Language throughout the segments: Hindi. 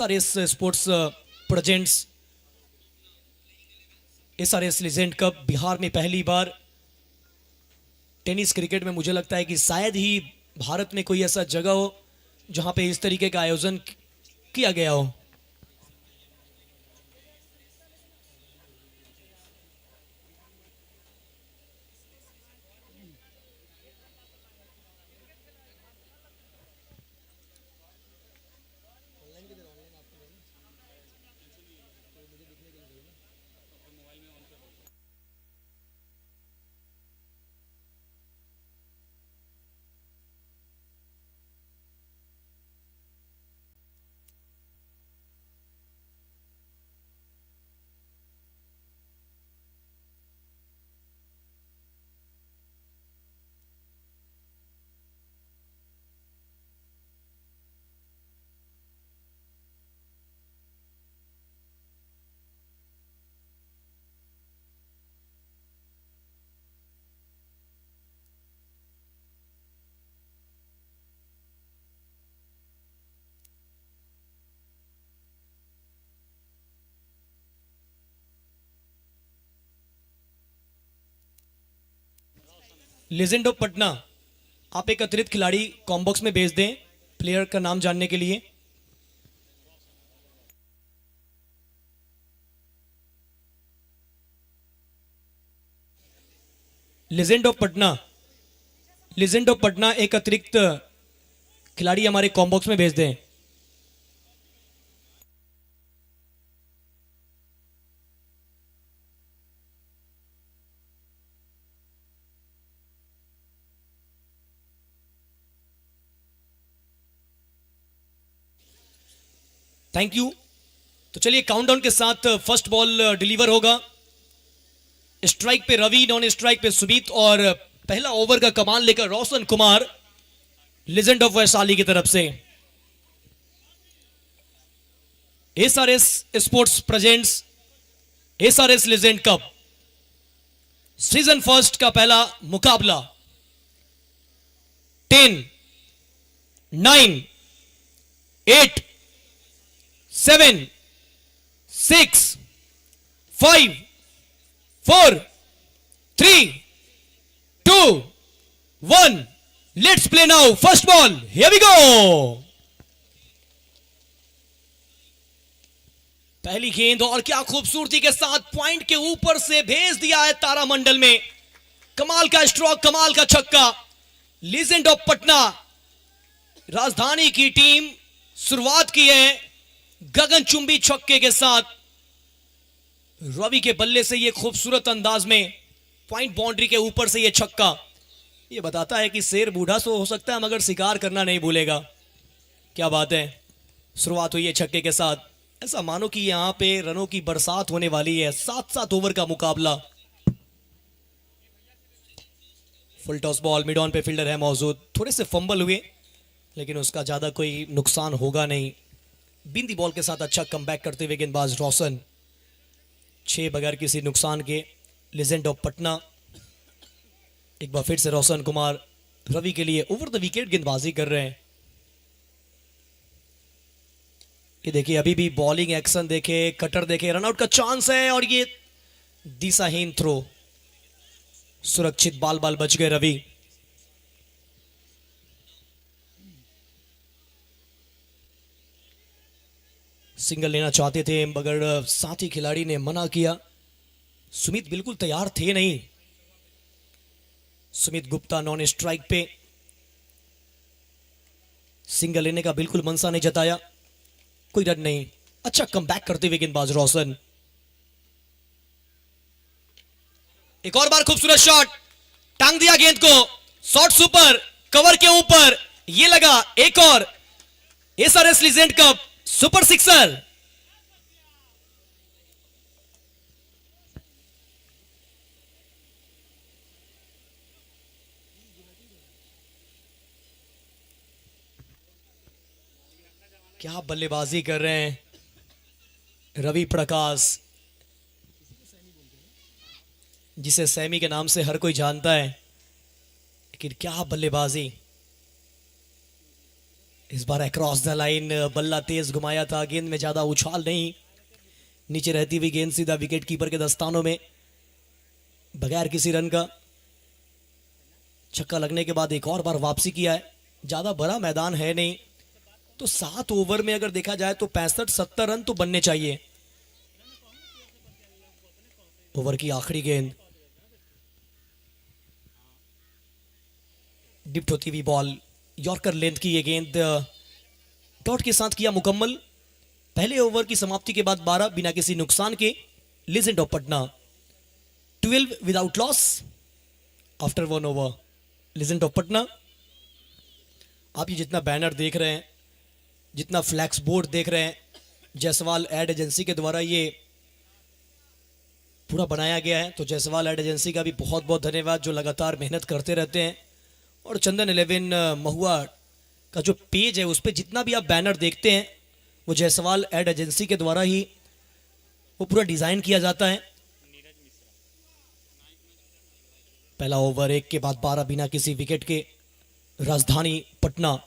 SRS sports presents SRS legend cup Bihar में पहली बार टेनिस क्रिकेट में मुझे लगता है कि शायद ही भारत में कोई ऐसा जगह हो जहां पे इस तरीके का आयोजन किया गया हो। लीजेंड ऑफ पटना, आप एक अतिरिक्त खिलाड़ी कॉम्बॉक्स में भेज दें प्लेयर का नाम जानने के लिए। Legend of Patna, legend of Patna एक अतिरिक्त खिलाड़ी हमारे कॉम्बॉक्स में भेज दें। Thank you. तो चलिए काउंटडाउन के साथ फर्स्ट बॉल डिलीवर होगा। स्ट्राइक पे रवि, नॉन स्ट्राइक पे सुमित और पहला ओवर का कमान लेकर रोशन कुमार लीजेंड ऑफ वैशाली की तरफ से। SRS sports presents SRS legend cup season first का पहला मुकाबला 10, 9, 8, 7, 6, 5, 4, 3, 2, 1, let's play now. First ball, here we go. पहली गेंद और क्या खूबसूरती के साथ पॉइंट के ऊपर से भेज दिया है तारामंडल में। कमाल का स्ट्रोक, कमाल का छक्का। लीजेंड ऑफ पटना राजधानी की टीम शुरुआत की है गगनचुंबी छक्के के साथ। रवि के बल्ले से यह खूबसूरत अंदाज में पॉइंट बाउंड्री के ऊपर से यह छक्का, यह बताता है कि शेर बूढ़ा सो हो सकता है मगर शिकार करना नहीं भूलेगा। क्या बात है। शुरुआत हुई है छक्के के साथ। ऐसा मानो कि यहां पे रनों की बरसात होने वाली है। 7-7 ओवर का मुकाबला। Full toss ball, mid on पे फील्डर है मौजूद। थोड़े से फंबल हुए लेकिन उसका ज्यादा कोई नुकसान होगा नहीं। बिंदी बॉल के साथ अच्छा कमबैक करते हुए गेंदबाज रोशन, 6 बगैर किसी नुकसान के। लीजेंड ऑफ पटना एक बार फिर से रोशन कुमार रवि के लिए ओवर द विकेट गेंदबाजी कर रहे हैं। ये देखिए अभी भी बॉलिंग एक्शन देखे, कटर देखे, रनआउट का चांस है और ये दिशाहीन थ्रो। सुरक्षित बाल बच गए रवि। सिंगल लेना चाहते थे मगर साथी खिलाड़ी ने मना किया। सुमित बिल्कुल तैयार थे नहीं। सुमित गुप्ता नॉन स्ट्राइक पे, सिंगल लेने का बिल्कुल मनसा नहीं जताया। कोई रन नहीं। अच्छा कमबैक करते हुए गेंदबाज रोशन। एक और बार खूबसूरत शॉट, टांग दिया गेंद को। शॉट सुपर, कवर के ऊपर, ये लगा एक और। SRS legend cup super sixer. क्या बल्लेबाजी कर रहे हैं रवि प्रकाश, जिसे सैमी के नाम से हर कोई जानता है। लेकिन क्या बल्लेबाजी। इस बार अक्रॉस द लाइन बल्ला तेज घुमाया था, गेंद में ज्यादा उछाल नहीं, नीचे रहती हुई गेंद सीधा विकेट कीपर के दस्तानों में बगैर किसी रन का। छक्का लगने के बाद एक और बार वापसी किया है। ज्यादा बड़ा मैदान है नहीं, तो 7 ओवर में अगर देखा जाए तो 65-70 रन तो बनने चाहिए। ओवर की आखिरी गेंद, डिप्ट होती हुई बॉल, यॉर्कर लेंथ की ये गेंद डॉट के साथ किया मुकम्मल। पहले ओवर की समाप्ति के बाद 12 बिना किसी नुकसान के। Legend of Patna 12 without loss after 1 over. Legend of Patna, आप ये जितना बैनर देख रहे हैं, जितना फ्लैक्स बोर्ड देख रहे हैं, जायसवाल एड एजेंसी के द्वारा ये पूरा बनाया गया है, तो जायसवाल एड एजेंसी का भी बहुत बहुत धन्यवाद, जो लगातार मेहनत करते रहते हैं। और चंदन 11 महुआ का जो पेज है, उस पर जितना भी आप बैनर देखते हैं, वो जायसवाल एड एजेंसी के द्वारा ही वो पूरा डिजाइन किया जाता है। पहला ओवर 1 के बाद 12 बिना किसी विकेट के। राजधानी पटना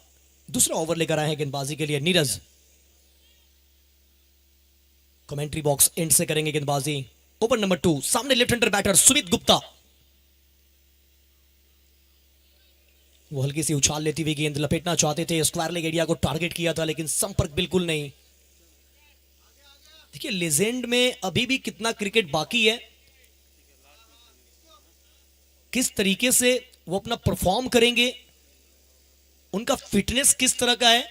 दूसरा ओवर लेकर आए हैं गेंदबाजी के लिए नीरज। कमेंट्री बॉक्स एंड से करेंगे गेंदबाजी। ओवर नंबर 2, सामने left hander batter Sumit Gupta. वो हल्की सी उछाल लेती हुई गेंद लपेटना चाहते थे, स्क्वायर लेग एरिया को टारगेट किया था, लेकिन संपर्क बिल्कुल नहीं। देखिए लेजेंड में अभी भी कितना क्रिकेट बाकी है, किस तरीके से वो अपना परफॉर्म करेंगे, उनका फिटनेस किस तरह का है,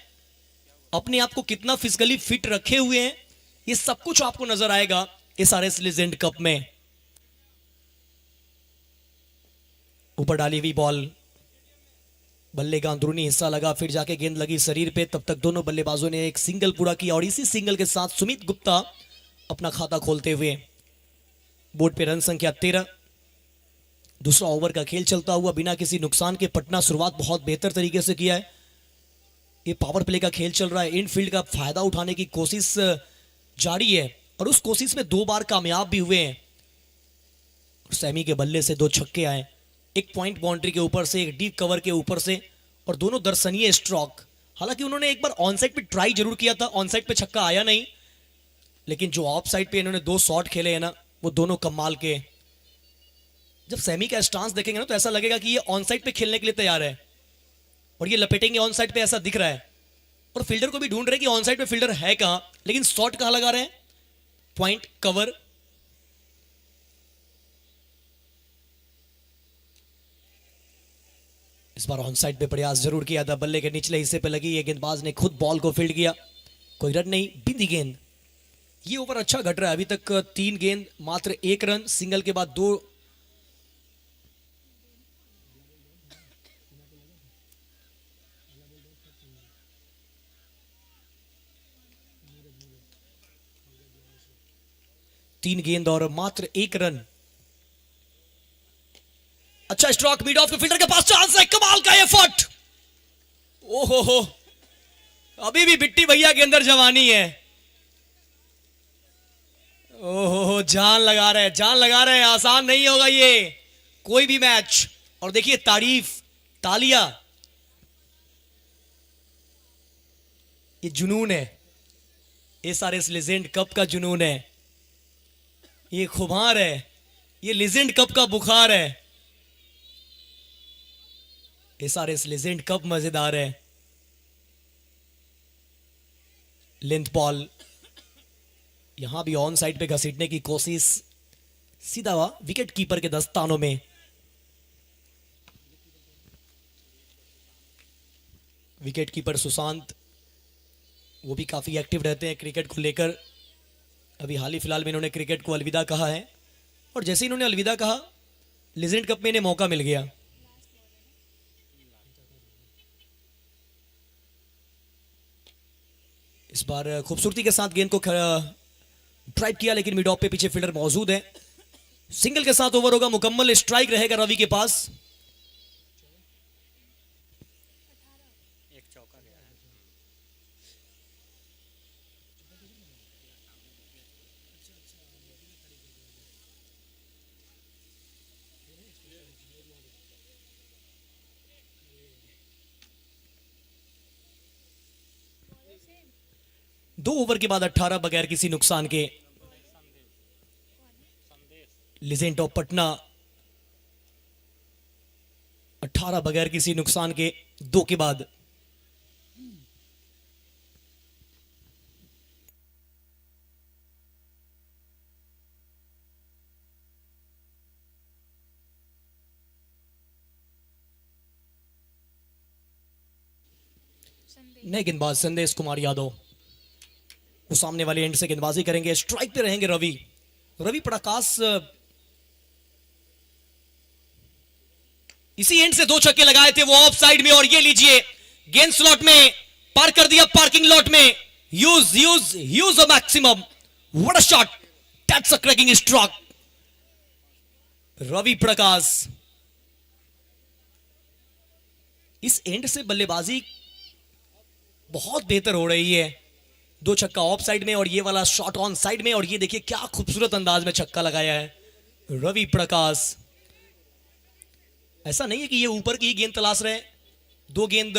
अपने आप को कितना फिजिकली फिट रखे हुए हैं, ये सब कुछ आपको नजर आएगा एसआरएस लीजेंड कप में। ऊपर डाली हुई बॉल, बल्ले का अंदरूनी हिस्सा लगा, फिर जाके गेंद लगी शरीर पे, तब तक दोनों बल्लेबाजों ने एक सिंगल पूरा किया और इसी सिंगल के साथ सुमित गुप्ता अपना खाता खोलते हुए बोर्ड पे रन संख्या 13। दूसरा ओवर का खेल चलता हुआ बिना किसी नुकसान के पटना शुरुआत बहुत बेहतर तरीके से किया है। ये पावर प्ले का खेल चल रहा है, इनफील्ड का फायदा उठाने की कोशिश जारी है और उस कोशिश में 2 बार कामयाब भी हुए हैं। सैमी के बल्ले से 2 छक्के आए, एक पॉइंट बाउंड्री के ऊपर से, एक डीप कवर के ऊपर से, और दोनों दर्शनीय स्ट्रोक। हालांकि उन्होंने एक बार ऑन साइड पे ट्राई जरूर किया था, ऑन साइड पे छक्का आया नहीं, लेकिन जो ऑफ साइड पे इन्होंने 2 शॉट खेले हैं ना, वो दोनों कमाल के। जब सैमी का स्टांस देखेंगे ना, तो ऐसा लगेगा कि ये ऑन साइड पे खेलने के लिए तैयार है और ये लपेटेंगे ऑन साइड पे, ऐसा दिख रहा है। और फील्डर को भी ढूंढ रहे कि ऑन साइड पे फील्डर है कहां, लेकिन शॉट कहां लगा रहे हैं, पॉइंट कवर। इस बार ऑन साइड पे प्रयास जरूर किया था, बल्ले के निचले हिस्से पे लगी ये, गेंदबाज ने खुद बॉल को फील्ड किया, कोई रन नहीं, बिंदी गेंद। ये ओवर अच्छा घट रहा है, अभी तक 3 गेंद मात्र 1 रन, सिंगल के बाद 2। तीन गेंद और मात्र 1 रन। अच्छा स्ट्रोक मिड ऑफ के फील्डर के पास, चांस है, कमाल का एफर्ट। ओहो हो, अभी भी बिट्टी भैया के अंदर जवानी है। ओहो हो, जान लगा रहे हैं, जान लगा रहे हैं, आसान नहीं होगा ये कोई भी मैच। और देखिए तारीफ, तालियां, ये जुनून है, एसआरएस लीजेंड कप का जुनून है, ये खुमार है, ये लीजेंड कप का बुखार है। एसआरएस लीजेंड कप मजेदार है। लेंथ बॉल, यहां भी ऑन साइड पे घसीटने की कोशिश, सीधा विकेट कीपर के दस्तानों में। विकेट कीपर सुशांत, वो भी काफी एक्टिव रहते हैं क्रिकेट को लेकर। अभी हाल ही फिलहाल में इन्होंने क्रिकेट को अलविदा कहा है, और जैसे इन्होंने अलविदा कहा, लीजेंड कप में इन्हें मौका मिल गया। इस बार खूबसूरती के साथ गेंद को ड्राइव किया, लेकिन मिड ऑफ पे पीछे फील्डर मौजूद है। सिंगल के साथ ओवर होगा मुकम्मल, स्ट्राइक रहेगा रवि के पास। 2 ओवर के बाद 18 बगैर किसी नुकसान के। लीजेंड ऑफ पटना 18 बगैर किसी नुकसान के 2 के बाद। नए गेंदबाज संदेश कुमार यादव, वो सामने वाले एंड से गेंदबाजी करेंगे। स्ट्राइक पे रहेंगे रवि। रवि प्रकाश इसी एंड से 2 छक्के लगाए थे वो ऑफ साइड में, और ये लीजिए गेंद स्लॉट में पार कर दिया, पार्किंग लॉट में। Use a maximum, what a shot, that's a cracking stroke. Ravi Prakash इस एंड से बल्लेबाजी बहुत बेहतर हो रही है। 2 छक्का ऑफ साइड में और ये वाला शॉट ऑन साइड में, और ये देखिए क्या खूबसूरत अंदाज में छक्का लगाया है रवि प्रकाश। ऐसा नहीं है कि ये ऊपर की ही गेंद तलाश रहे। 2 गेंद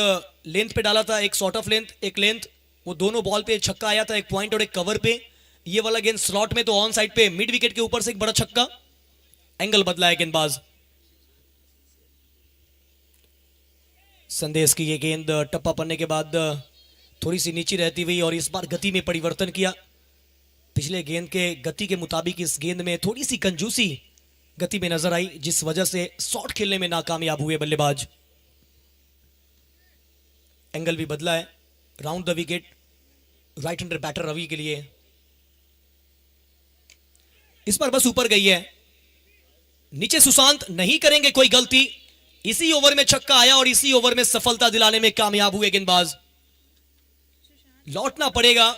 लेंथ पे डाला था, एक शॉर्ट ऑफ लेंथ, एक लेंथ, वो दोनों बॉल पे छक्का आया था, एक पॉइंट और एक कवर पे। ये वाला गेंद स्लॉट में तो ऑन साइड पे मिड विकेट के ऊपर से एक बड़ा छक्का। एंगल बदला है गेंदबाज। संदेश की ये गेंद टप्पा पड़ने के बाद थोड़ी सी नीचे रहती हुई, और इस बार गति में परिवर्तन किया। पिछले गेंद के गति के मुताबिक इस गेंद में थोड़ी सी कंजूसी गति में नजर आई, जिस वजह से शॉट खेलने में नाकामयाब हुए बल्लेबाज। एंगल भी बदला है, round the wicket, right hander batter Ravi के लिए। इस पर बस ऊपर गई है, नीचे सुशांत नहीं करेंगे कोई गलती। इसी ओवर में छक्का आया और इसी ओवर में सफलता दिलाने में कामयाब हुए गेंदबाज। लौटना पड़ेगा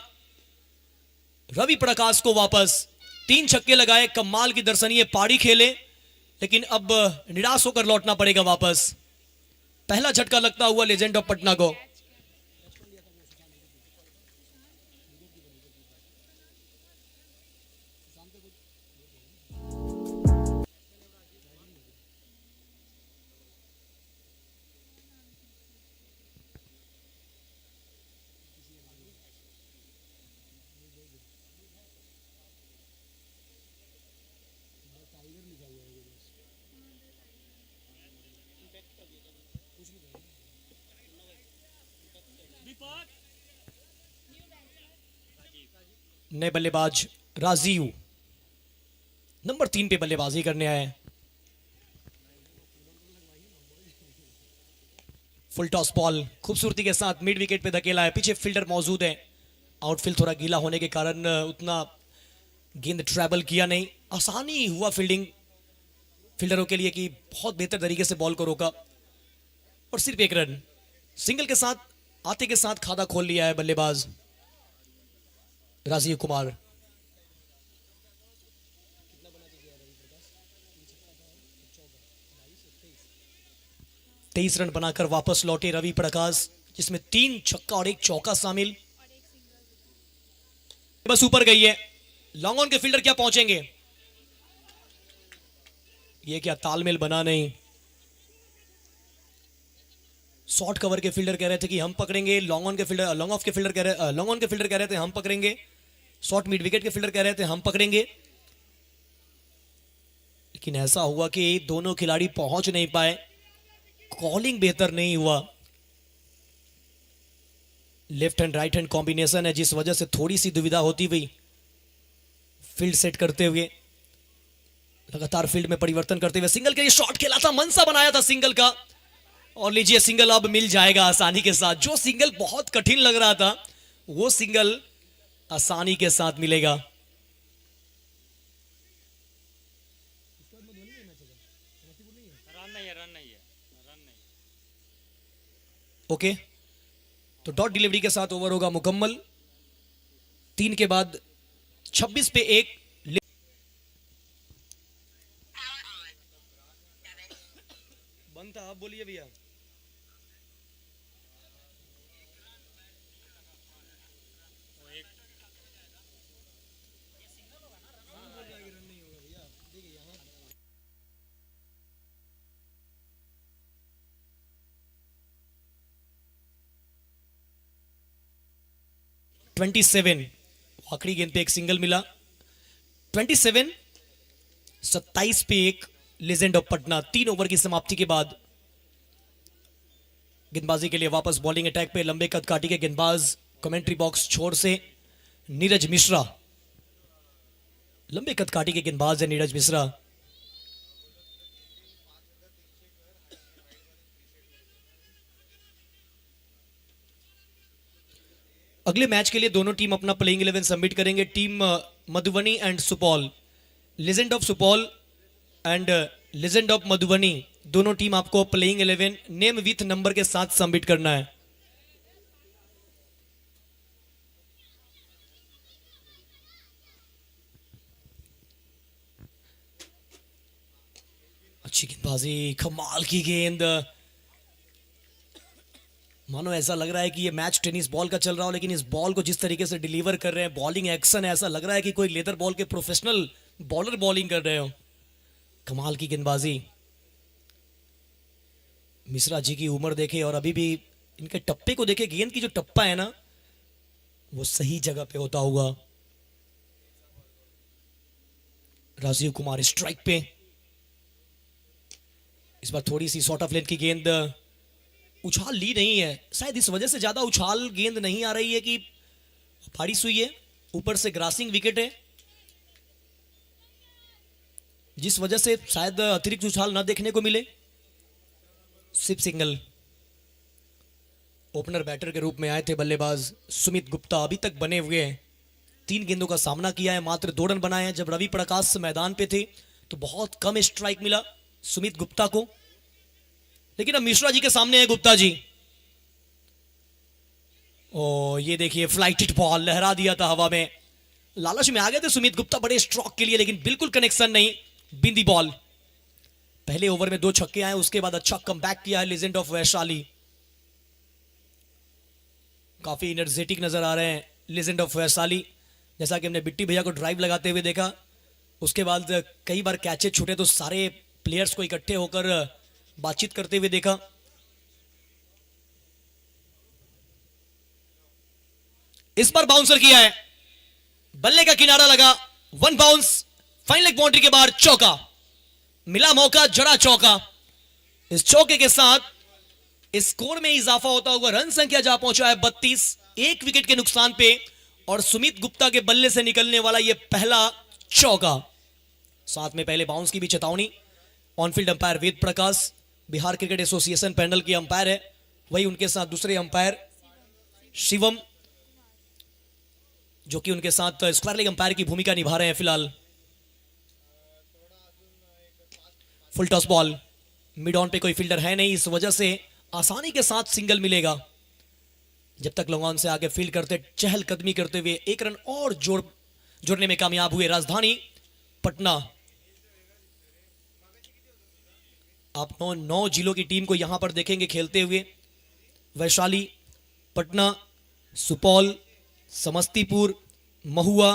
रवि प्रकाश को वापस। 3 छक्के लगाए, कमाल की दर्शनीय पारी खेले, लेकिन अब निराश होकर लौटना पड़ेगा वापस। पहला झटका लगता हुआ लेजेंड ऑफ पटना को। नए बल्लेबाज राजीव नंबर 3 पे बल्लेबाजी करने आए। फुल टॉस बॉल खूबसूरती के साथ मिड विकेट पे धकेला है। पीछे फील्डर मौजूद है। आउटफील्ड थोड़ा गीला होने के कारण उतना गेंद ट्रैवल किया नहीं। आसानी हुआ फील्डिंग फील्डरों के लिए कि बहुत बेहतर तरीके से बॉल को रोका, और सिर्फ 1 रन सिंगल के साथ आते के साथ खाता खोल लिया है बल्लेबाज राजीव कुमार। तेईस रन बनाकर वापस लौटे रवि प्रकाश, जिसमें 3 छक्का और 1 चौका शामिल। बस ऊपर गई है, लॉन्ग ऑन के फील्डर क्या पहुंचेंगे? ये क्या तालमेल बना नहीं। शॉर्ट कवर के फील्डर कह रहे थे कि हम पकड़ेंगे, लॉन्ग ऑन के फील्डर लॉन्ग ऑफ के फील्डर कह रहे लॉन्ग ऑन के फील्डर कह रहे थे हम पकड़ेंगे, शॉर्ट मिड विकेट के फील्डर कह रहे थे हम पकड़ेंगे। लेकिन ऐसा हुआ कि दोनों खिलाड़ी पहुंच नहीं पाए, कॉलिंग बेहतर नहीं हुआ। Left hand right hand combination है, जिस वजह से थोड़ी सी दुविधा होती हुई फील्ड सेट करते हुए, लगातार फील्ड में परिवर्तन करते हुए सिंगल के लिए शॉट खेला था, मनसा बनाया था सिंगल का, और लीजिए सिंगल अब मिल जाएगा आसानी के साथ। जो सिंगल बहुत कठिन लग रहा था वो सिंगल आसानी के साथ मिलेगा। ओके, तो डॉट डिलीवरी के साथ ओवर होगा मुकम्मल। 3 के बाद 26 पे 1। बंद था, आप बोलिए भैया। 27, आखिरी गेंद पे एक सिंगल मिला। 27, 27 पे एक, लीजेंड ऑफ पटना। 3 ओवर की समाप्ति के बाद गेंदबाजी के लिए वापस बॉलिंग अटैक पे लंबे कद काटी के गेंदबाज कमेंट्री बॉक्स छोर से नीरज मिश्रा। लंबे कद काटी के गेंदबाज है नीरज मिश्रा। अगले मैच के लिए दोनों टीम अपना प्लेइंग 11 सबमिट करेंगे। Team Madhubani and Supaul, legend of Supaul and legend of Madhubani, दोनों टीम आपको प्लेइंग 11 नेम विथ नंबर के साथ सबमिट करना है। अच्छी गेंदबाजी, कमाल की गेंद। मानो ऐसा लग रहा है कि ये मैच टेनिस बॉल का चल रहा हो, लेकिन इस बॉल को जिस तरीके से डिलीवर कर रहे हैं, बॉलिंग एक्शन है, ऐसा लग रहा है कि कोई लेदर बॉल के प्रोफेशनल बॉलर बॉलिंग कर रहे हो। कमाल की गेंदबाजी। मिश्रा जी की उम्र देखे और अभी भी इनके टप्पे को देखे, गेंद की जो टप्पा है ना वो सही जगह पे होता होगा। राजीव कुमार स्ट्राइक पे। इस बार थोड़ी सी शॉर्ट ऑफ लेंथ की गेंद, उछाल ली नहीं है, शायद इस वजह से ज्यादा उछाल गेंद नहीं आ रही है कि बारिश हुई है, ऊपर से ग्रासिंग विकेट है, जिस वजह से शायद अतिरिक्त उछाल ना देखने को मिले। सिर्फ सिंगल। ओपनर बैटर के रूप में आए थे बल्लेबाज सुमित गुप्ता, अभी तक बने हुए हैं। 3 गेंदों का सामना किया है, मात्र 2 रन बनाए हैं। जब रवि प्रकाश मैदान पे थे तो बहुत कम स्ट्राइक मिला सुमित गुप्ता को, लेकिन अब मिश्रा जी के सामने है गुप्ता जी। ओ ये देखिए, फ्लाइटेड बॉल लहरा दिया था हवा में। लालच में आ गए थे सुमित गुप्ता बड़े स्ट्रोक के लिए, लेकिन बिल्कुल कनेक्शन नहीं। बिंदी बॉल। पहले ओवर में 2 छक्के आए, उसके बाद अच्छा कमबैक किया है लीजेंड ऑफ वैशाली। काफी एनर्जेटिक नजर आ रहे हैं लीजेंड ऑफ वैशाली। जैसा कि हमने बिट्टी भैया को ड्राइव लगाते हुए देखा, उसके बाद कई बार कैचे छूटे तो सारे प्लेयर्स को इकट्ठे होकर बातचीत करते हुए देखा। इस पर बाउंसर किया है, बल्ले का किनारा लगा, 1 बाउंस, फाइन लेग बाउंड्री के बाद चौका मिला, मौका जड़ा चौका। इस चौके के साथ स्कोर में इजाफा होता हुआ रन संख्या जा पहुंचा है 32, 1 विकेट के नुकसान पे, और सुमित गुप्ता के बल्ले से निकलने वाला यह पहला चौका। साथ में पहले बाउंस की भी चेतावनी। ऑनफील्ड अंपायर वेद प्रकाश बिहार क्रिकेट एसोसिएशन पैनल के अंपायर है, वही उनके साथ दूसरे अंपायर शिवम, जो कि उनके साथ स्क्वायर लेग अंपायर की भूमिका निभा रहे हैं फिलहाल। Full toss ball, mid on पे कोई फील्डर है नहीं, इस वजह से आसानी के साथ सिंगल मिलेगा। जब तक लॉन्ग ऑन से आगे फील्ड करते, चहलकदमी करते हुए 1 रन और जोड़ने में कामयाब हुए राजधानी पटना। आप 9 जिलों की टीम को यहां पर देखेंगे खेलते हुए। वैशाली, पटना, सुपौल, समस्तीपुर, महुआ।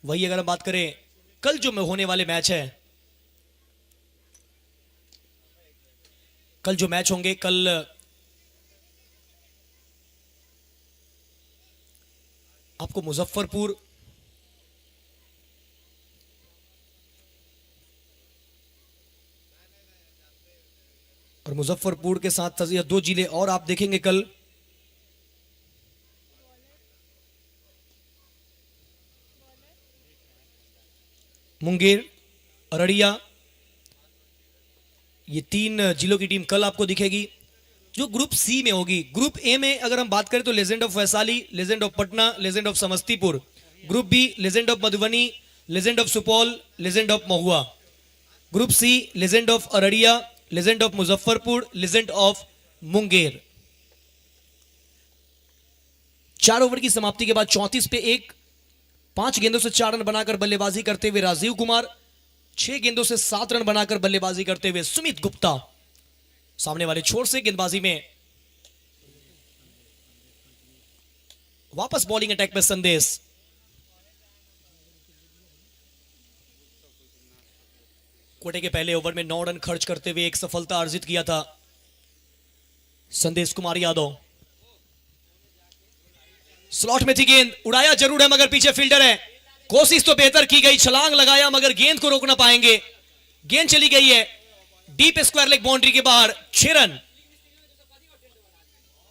वही अगर हम बात करें कल जो होने वाले मैच है, कल जो मैच होंगे, कल आपको मुजफ्फरपुर, और मुजफ्फरपुर के साथ 2 जिले और आप देखेंगे कल। मुंगेर, अररिया, ये 3 जिलों की टीम कल आपको दिखेगी, जो ग्रुप सी में होगी। ग्रुप ए में अगर हम बात करें तो legend of Vaishali, legend of Patna, legend of Samastipur. Group B legend of Madhubani, legend of Supaul, legend of Mahua. Group C legend of Araria, legend of Muzaffarpur, legend of Munger. 4 over की समाप्ति के बाद 34 पे 1, 5 गेंदों से 4 रन बनाकर बल्लेबाजी करते हुए राजीव कुमार, 6 गेंदों से 7 रन बनाकर बल्लेबाजी करते हुए सुमित गुप्ता। सामने वाले छोर से गेंदबाजी में वापस बॉलिंग अटैक में संदेश। कोटे के पहले ओवर में 9 रन खर्च करते हुए एक सफलता अर्जित किया था संदेश कुमार यादव। स्लॉट में थी गेंद, उड़ाया जरूर है मगर पीछे फील्डर है। कोशिश तो बेहतर की गई, छलांग लगाया मगर गेंद को रोक ना पाएंगे। गेंद चली गई है डीप स्क्वायर लेग बाउंड्री के बाहर, 6 रन।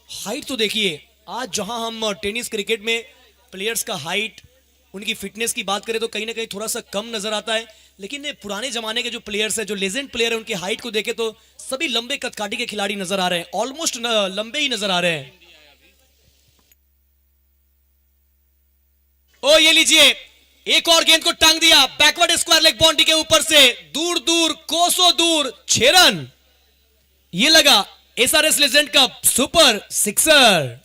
हाइट तो देखिए, आज जहां हम टेनिस क्रिकेट में प्लेयर्स का हाइट, उनकी फिटनेस की बात करें तो कहीं ना कहीं थोड़ा सा कम नजर आता है, लेकिन पुराने जमाने के जो प्लेयर्स हैं, जो लेजेंड प्लेयर है, उनकी हाइट को देखे तो सभी लंबे कदकाठी के खिलाड़ी नजर आ रहे हैं, ऑलमोस्ट लंबे ही नजर आ रहे हैं। ओ ये लीजिए, एक और गेंद को टांग दिया बैकवर्ड स्क्वायर लेग बाउंड्री के ऊपर से, दूर दूर कोसों दूर, 6 रन। ये लगा एसआरएस लेजेंड का सुपर सिक्सर।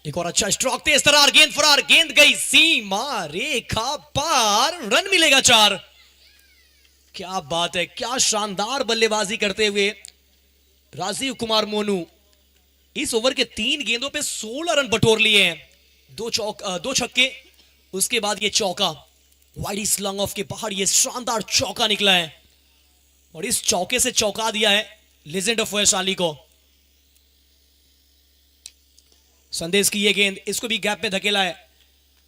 एक और अच्छा स्ट्रोक, तेज तरार गेंद, फरार गेंद गई सीमा रेखा पार, रन मिलेगा 4। क्या बात है, क्या शानदार बल्लेबाजी करते हुए राजीव कुमार मोनू इस ओवर के 3 गेंदों पे 16 रन बटोर लिए हैं। 2 छक्के, उसके बाद ये चौका वाइड स्लंग ऑफ के बाहर, ये शानदार चौका निकला है और इस चौके से चौका दिया है लेजेंड ऑफ वैशाली को। संदेश की ये गेंद, इसको भी गैप में धकेला है,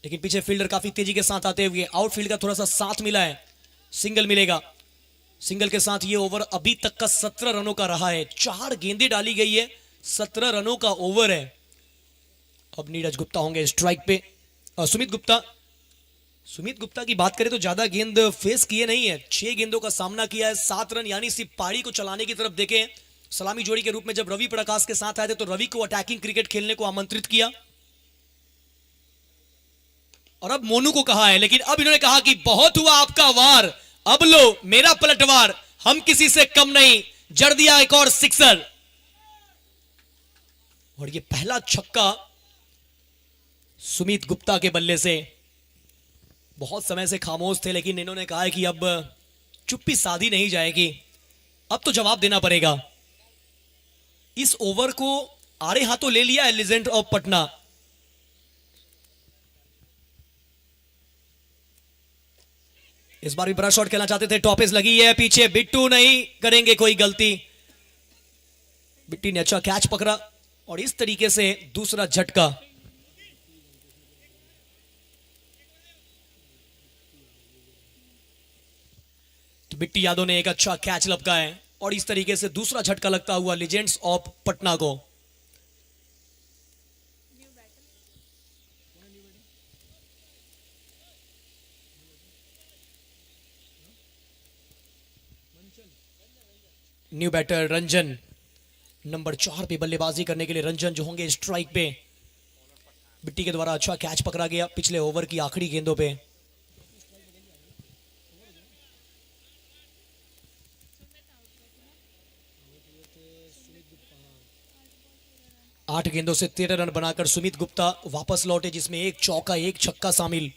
लेकिन पीछे फील्डर काफी तेजी के साथ आते हुए, आउटफील्ड का थोड़ा सा साथ मिला है, सिंगल मिलेगा। सिंगल के साथ ये ओवर अभी तक का 17 रनों का रहा है, 4 गेंदें डाली गई है, 17 रनों का ओवर है। अब नीरज गुप्ता होंगे स्ट्राइक पे, सुमित गुप्ता की बात करें तो ज्यादा गेंद फेस किए नहीं है, 6 गेंदों का सामना किया है, 7 रन, यानी सिर्फ पारी को चलाने की तरफ देखें। सलामी जोड़ी के रूप में जब रवि प्रकाश के साथ आए थे तो रवि को अटैकिंग क्रिकेट खेलने को आमंत्रित किया और अब मोनू को कहा है, लेकिन अब इन्होंने कहा कि बहुत हुआ आपका वार, अब लो मेरा पलटवार, हम किसी से कम नहीं, जड़ दिया एक और सिक्सर। और ये पहला छक्का सुमित गुप्ता के बल्ले से। बहुत समय से खामोश थे, लेकिन इन्होंने कहा है कि अब चुप्पी साधी नहीं जाएगी, अब तो जवाब देना पड़ेगा। इस ओवर को आड़े हाथों ले लिया है लेजेंड ऑफ पटना। इस बार भी बड़ा शॉट खेलना चाहते थे, टॉपेज लगी है पीछे, बिट्टू नहीं करेंगे कोई गलती, बिट्टी ने अच्छा कैच पकड़ा और इस तरीके से दूसरा झटका। तो बिट्टी यादव ने एक अच्छा कैच लपका है और इस तरीके से दूसरा झटका लगता हुआ लीजेंड्स ऑफ पटना को। न्यू बैटर रंजन, नंबर 4 पे बल्लेबाजी करने के लिए रंजन जो होंगे स्ट्राइक पे। बिट्टी के द्वारा अच्छा कैच पकड़ा गया पिछले ओवर की आखिरी गेंदों पे। 8 गेंदों से 13 रन बनाकर सुमित गुप्ता वापस लौटे, जिसमें एक चौका एक छक्का शामिल।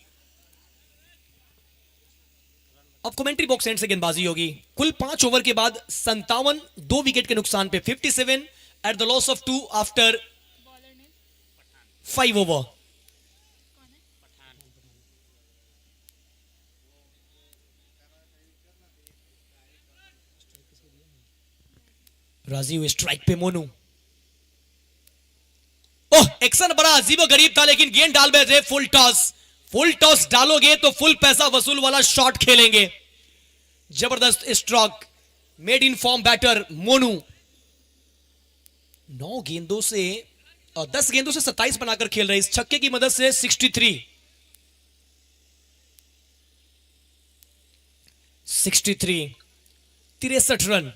अब कमेंट्री बॉक्स एंड से गेंदबाजी होगी। कुल 5 ओवर के बाद 57, 2 विकेट के नुकसान पे, 57 at the loss of 2 after 5 over. Rajiv strike पे, मोनू, ओह एक्शन बड़ा अजीबो गरीब था, लेकिन गेंद डाल बैठे। फुल टॉस, फुल टॉस डालोगे तो फुल पैसा वसूल वाला शॉट खेलेंगे। जबरदस्त stroke, made in form batter Monu. 9 गेंदों से 10 गेंदों से 27 बनाकर खेल रहे, इस छक्के की मदद से 63 63 रन।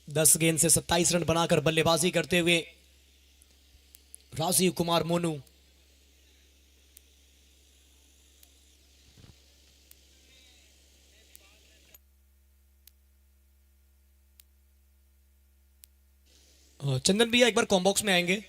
10 गेंद से 27 रन बनाकर बल्लेबाजी करते हुए राजीव कुमार मोनू। चंदन भैया एक बार कॉम्बॉक्स में आएंगे।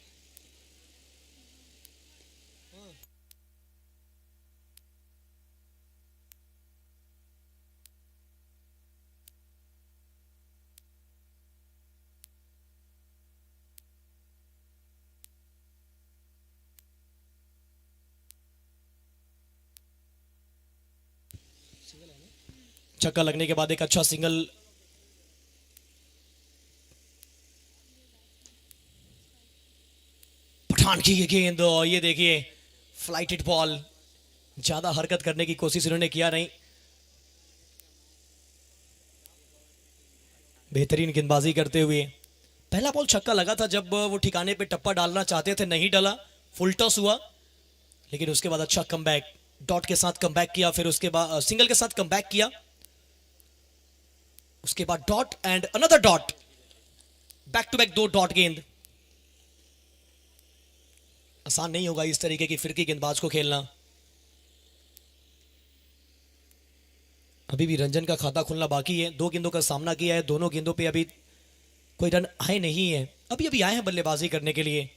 छक्का लगने के बाद एक अच्छा सिंगल। पठान की ये गेंद, ये देखिए फ्लाइटेड बॉल, ज्यादा हरकत करने की कोशिश इन्होंने किया नहीं। बेहतरीन गेंदबाजी करते हुए पहला बॉल छक्का लगा था जब वो ठिकाने पे टप्पा डालना चाहते थे, नहीं डाला, फुल टॉस हुआ। लेकिन उसके बाद अच्छा कमबैक, डॉट के साथ कमबैक किया, फिर उसके बाद सिंगल के साथ कमबैक किया, उसके बाद dot and another dot, back to back 2 dot गेंद। आसान नहीं होगा इस तरीके की फिरकी गेंदबाज को खेलना। अभी भी रंजन का खाता खुलना बाकी है, 2 गेंदों का सामना किया है, दोनों गेंदों पे अभी कोई रन आए नहीं है, अभी अभी आए हैं बल्लेबाजी करने के लिए।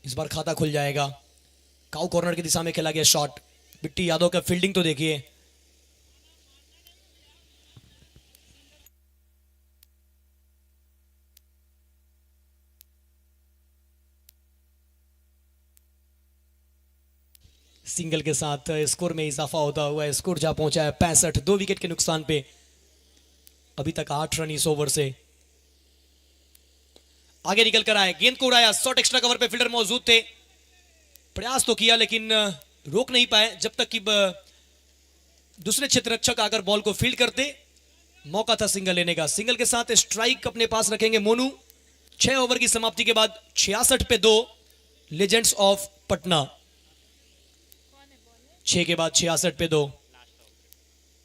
इस बार खाता खुल जाएगा। काउ कॉर्नर की दिशा में खेला गया शॉट, बिट्टी यादव का फील्डिंग तो देखिए। सिंगल के साथ स्कोर में इजाफा होता हुआ स्कोर जा पहुंचा है 65, 2 विकेट के नुकसान पे। अभी तक 8 रन इस ओवर से। आगे निकल कर आए, गेंद को उड़ाया, शॉट एक्स्ट्रा कवर पे फील्डर मौजूद थे, प्रयास तो किया लेकिन रोक नहीं पाए जब तक कि दूसरे क्षेत्र रक्षक आकर बॉल को फील्ड करते। मौका था सिंगल लेने का। सिंगल के साथ स्ट्राइक अपने पास रखेंगे मोनू। 6 ओवर की समाप्ति के बाद 66 पे 2 लेजेंड्स ऑफ पटना। 6 के बाद 66 पे 2,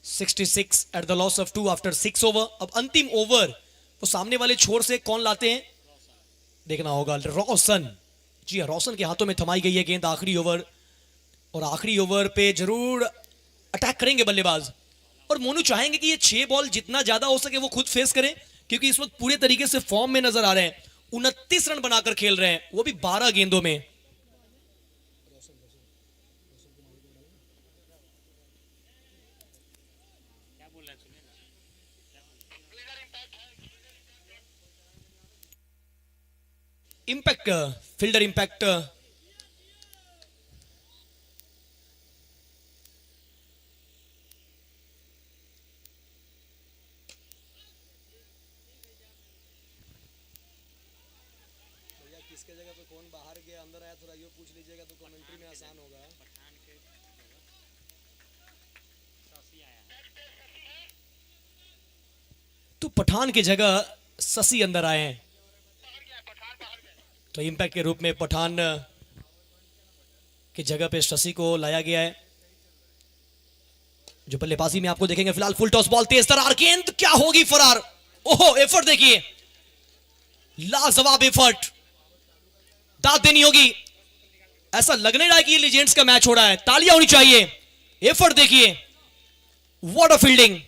66 eight the loss of 2 after 6 over. अब अंतिम ओवर वो सामने वाले छोर से कौन लाते हैं देखना होगा। रोशन, जी हाँ, रोशन के हाथों में थमाई गई है गेंद आखिरी ओवर, और आखिरी ओवर पे जरूर अटैक करेंगे बल्लेबाज। और मोनू चाहेंगे कि ये 6 बॉल जितना ज्यादा हो सके वो खुद फेस करें, क्योंकि इस वक्त पूरे तरीके से फॉर्म में नजर आ रहे हैं। 29 रन बनाकर खेल रहे हैं, वो भी 12 गेंदों में। इंपैक्ट, फील्डर इंपैक्ट, किसके जगह पे कौन बाहर गया अंदर आया, थोड़ा ये पूछ लीजिएगा तो कमेंट्री में आसान होगा। तो पठान की जगह शशि अंदर आए हैं, तो इंपैक्ट के रूप में पठान की जगह पे शशि को लाया गया है। जो बल्लेबाजी में आपको देखेंगे फिलहाल फुल टॉस बॉल, तेज तरार गेंद, क्या होगी फरार। ओहो, एफर्ट देखिए, लाजवाब एफर्ट, दाद देनी होगी। ऐसा लग नहीं रहा है कि ये लीजेंड्स का मैच हो रहा है, तालियां होनी चाहिए। एफर्ट देखिए, व्हाट अ फील्डिंग।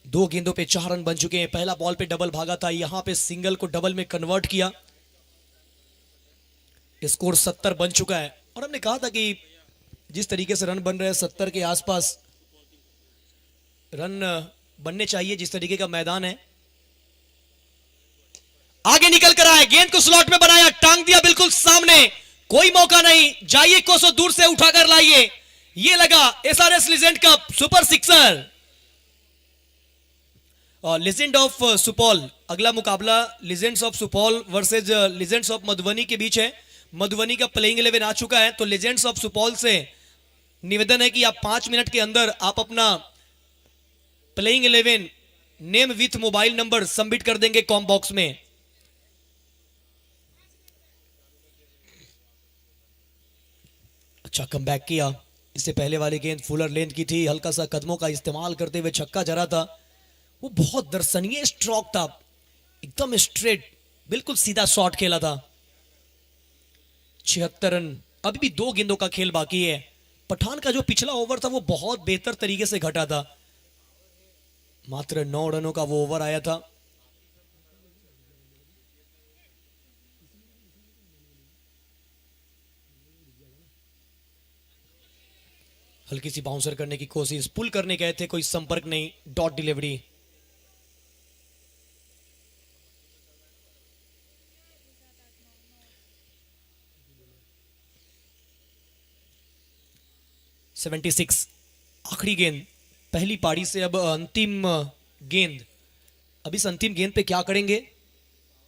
दो गेंदों पे 4 रन बन चुके हैं। पहला बॉल पे डबल भागा था, यहां पे सिंगल को डबल में कन्वर्ट किया। स्कोर 70 बन चुका है, और हमने कहा था कि जिस तरीके से रन बन रहे हैं 70 के आसपास रन बनने चाहिए, जिस तरीके का मैदान है। आगे निकल कर आए, गेंद को स्लॉट में बनाया, टांग दिया बिल्कुल सामने, कोई मौका नहीं, जाइए कोसो दूर से उठाकर लाइए। ये लगा एसआरएस लीजेंड का super sixer. Legend of Supaul, अगला मुकाबला legends of Supaul versus legends of Madhubani के बीच है। मधुबनी का प्लेइंग 11 आ चुका है, तो लीजेंड्स ऑफ सुपौल से निवेदन है कि आप 5 मिनट के अंदर आप अपना playing 11 name with mobile number submit कर देंगे कॉम बॉक्स में। अच्छा कमबैक किया, इससे पहले वाली गेंद फुलर लेंथ की थी, हल्का सा कदमों का इस्तेमाल करते हुए छक्का जरा था। वो बहुत दर्शनीय स्ट्रोक था, एकदम स्ट्रेट, बिल्कुल सीधा शॉट खेला था। 76 रन, अभी भी 2 गेंदों का खेल बाकी है। पठान का जो पिछला ओवर था वो बहुत बेहतर तरीके से घटा था, मात्र 9 रनों का वो ओवर आया था। हल्की सी बाउंसर करने की कोशिश, पुल करने गए थे, कोई संपर्क नहीं, डॉट डिलीवरी। 76। आखिरी गेंद पहली पारी से अब अंतिम गेंद। अब इस अंतिम गेंद पे क्या करेंगे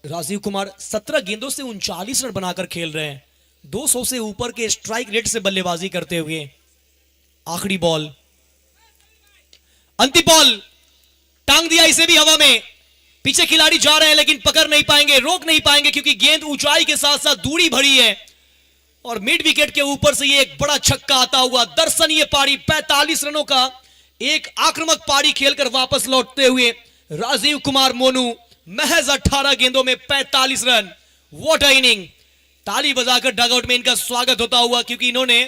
राजीव कुमार? 17 गेंदों से 39 रन बनाकर खेल रहे हैं, 200 से ऊपर के स्ट्राइक रेट से बल्लेबाजी करते हुए। आखिरी बॉल, अंतिम बॉल, टांग दिया इसे भी हवा में। पीछे खिलाड़ी जा रहे हैं लेकिन पकड़ नहीं पाएंगे, रोक नहीं पाएंगे, क्योंकि गेंद ऊंचाई के साथ साथ दूरी भरी है। और मिड विकेट के ऊपर से ये एक बड़ा छक्का आता हुआ। दर्शनीय पारी, 45 रनों का एक आक्रामक पारी खेलकर वापस लौटते हुए राजीव कुमार मोनू, महज 18 गेंदों में 45 रन। What a inning! ताली बजाकर डगआउट में इनका स्वागत होता हुआ, क्योंकि इन्होंने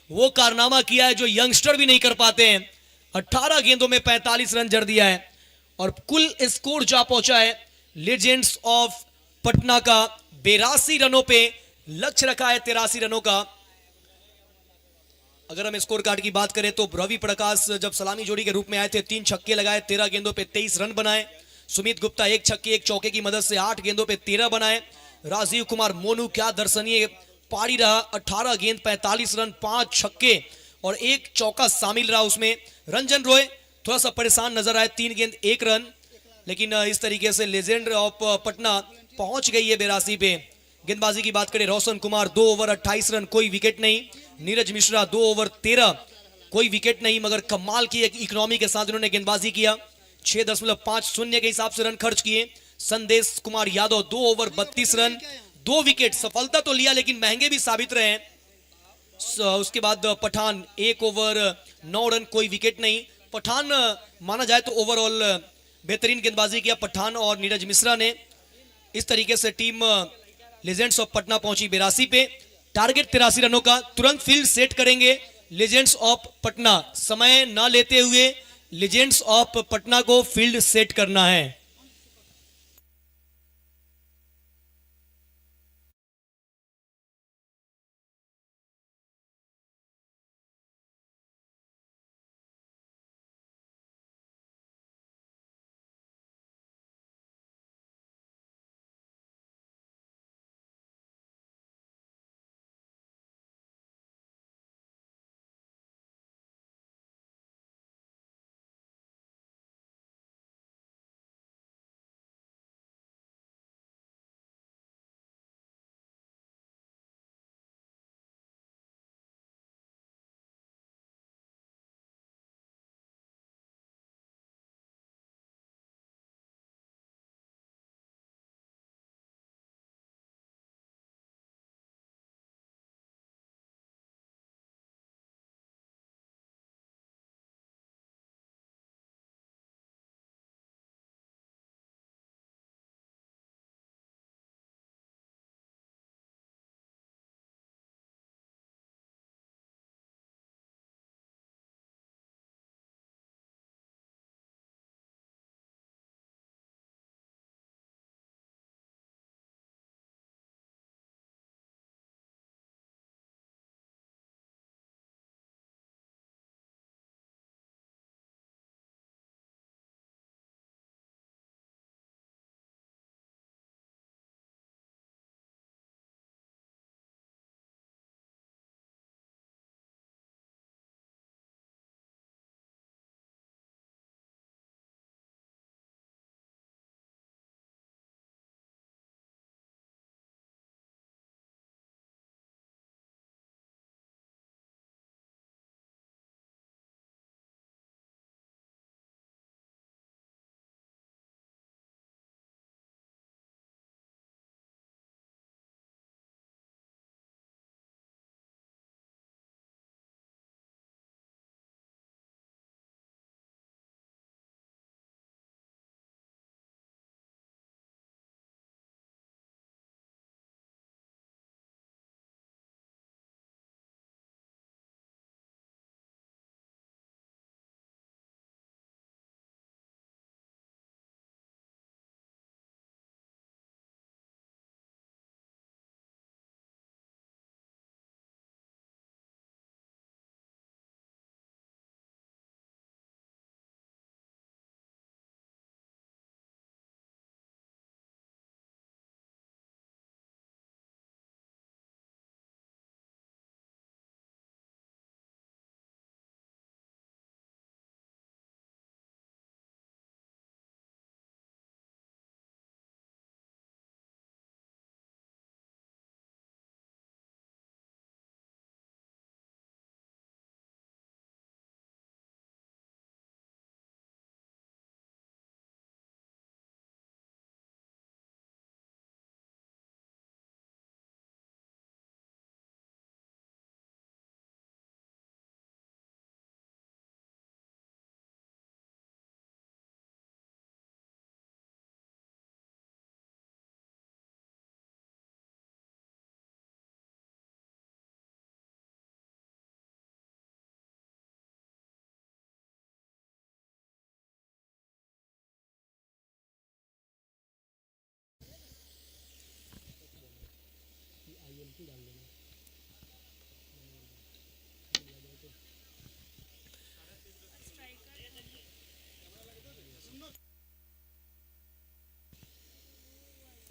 वो कारनामा किया है जो यंगस्टर भी नहीं कर पाते हैं। 18 गेंदों में 45 रन जड़ दिया है और कुल स्कोर जा पहुंचा है लीजेंड्स ऑफ पटना का 82 रनों पे। लक्ष्य रखा है 83 रनों का। अगर हम स्कोर कार्ड की बात करें तो रवि प्रकाश जब सलामी जोड़ी के रूप में आए थे 3 छक्के लगाए, 13 गेंदों पे 23 रन बनाए। सुमित गुप्ता 1 छक्के 1 चौके की मदद से 8 गेंदों पे 13 बनाए। राजीव कुमार मोनू, क्या दर्शनीय पारी रहा, 18 गेंद 45 रन, 5 छक्के और 1 चौका शामिल रहा उसमें। रंजन रॉय थोड़ा सा परेशान नजर आए, 3 गेंद 1 रन, लेकिन इस तरीके से लेजेंड ऑफ पटना पहुंच गई है 82 पे। गेंदबाजी की बात करें, रोशन कुमार 2 ओवर 28 रन, कोई विकेट नहीं। नीरज मिश्रा 2 ओवर 13, कोई विकेट नहीं, मगर कमाल की एक इकोनॉमी के साथ उन्होंने गेंदबाजी किया। 6.50 के हिसाब से रन खर्च किए। संदेश Kumar Yadav 2 over 32 run, 2 wicket. सफलता तो लिया लेकिन महंगे भी साबित रहे। उसके बाद पठान 1 ओवर 9 रन, कोई विकेट नहीं। पठान माना जाए तो ओवरऑल बेहतरीन गेंदबाजी किया पठान और नीरज मिश्रा ने। इस तरीके से टीम लेजेंड्स ऑफ पटना पहुंची 82 पे। टारगेट 83 रनों का। तुरंत फील्ड सेट करेंगे लेजेंड्स ऑफ पटना। समय ना लेते हुए लेजेंड्स ऑफ पटना को फील्ड सेट करना है।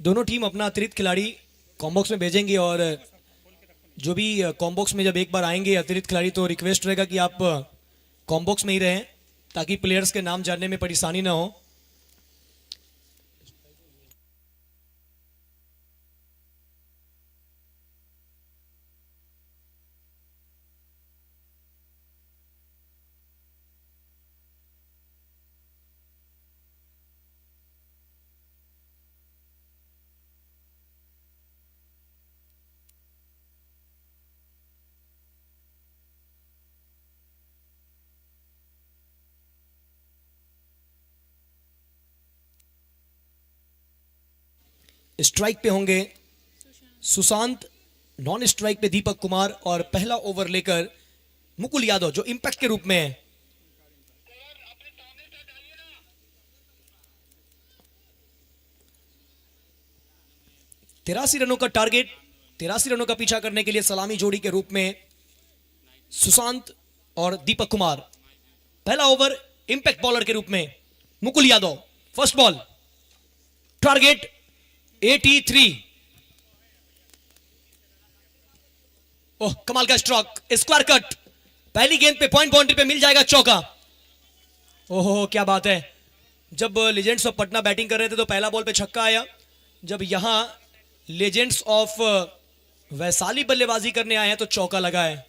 दोनों टीम अपना अतिरिक्त खिलाड़ी कॉम्बॉक्स में भेजेंगे और जो भी कॉम्बॉक्स में जब एक बार आएंगे अतिरिक्त खिलाड़ी तो रिक्वेस्ट रहेगा कि आप कॉम्बॉक्स में ही रहें ताकि प्लेयर्स के नाम जानने में परेशानी ना हो। स्ट्राइक पे होंगे सुशांत, नॉन स्ट्राइक पे दीपक कुमार और पहला ओवर लेकर मुकुल यादव जो इंपैक्ट के रूप में है। तिरासी रनों का टारगेट, 83 रनों का पीछा करने के लिए सलामी जोड़ी के रूप में सुशांत और दीपक कुमार। पहला ओवर इंपैक्ट बॉलर के रूप में Mukul Yadav. First ball, target 83। ओह कमाल का स्ट्रोक, स्क्वायर कट, पहली गेंद पे पॉइंट बाउंड्री पे मिल जाएगा चौका। ओहो क्या बात है, जब लेजेंड्स ऑफ पटना बैटिंग कर रहे थे तो पहला बॉल पे छक्का आया, जब यहां लेजेंड्स ऑफ वैशाली बल्लेबाजी करने आए हैं तो चौका लगा है।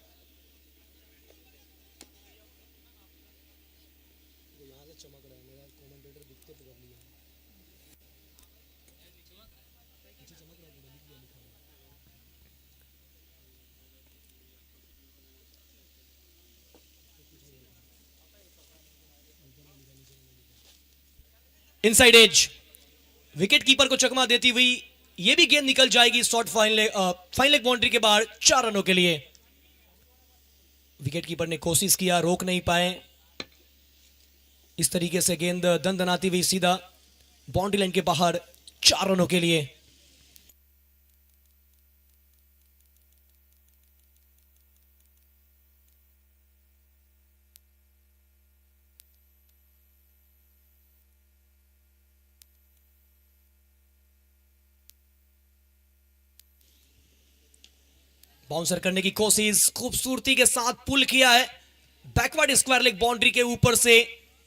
इनसाइड एज, विकेट कीपर को चकमा देती हुई यह भी गेंद निकल जाएगी शॉर्ट फाइन लेग बाउंड्री के बाहर 4 रनों के लिए। विकेट कीपर ने कोशिश किया, रोक नहीं पाए। इस तरीके से गेंद दंदनाती हुई सीधा बाउंड्री लाइन के बाहर 4 रनों के लिए। बाउंसर करने की कोशिश, खूबसूरती के साथ पुल किया है बैकवर्ड स्क्वायर लेग बाउंड्री के ऊपर से,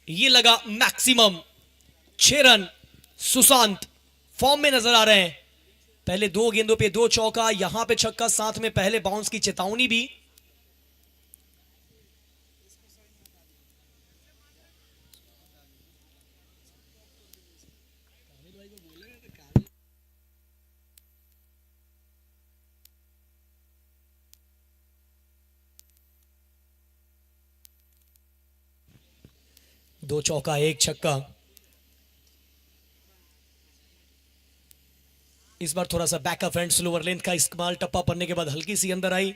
ये लगा मैक्सिमम। 6 रन। सुशांत फॉर्म में नजर आ रहे हैं, पहले 2 गेंदों पे 2 चौका, यहां पे छक्का, साथ में पहले बाउंस की चेतावनी भी। दो चौका 1 छक्का। इस बार थोड़ा सा बैकअप एंड स्लोअर लेंथ का इस्तेमाल, टप्पा पड़ने के बाद हल्की सी अंदर आई,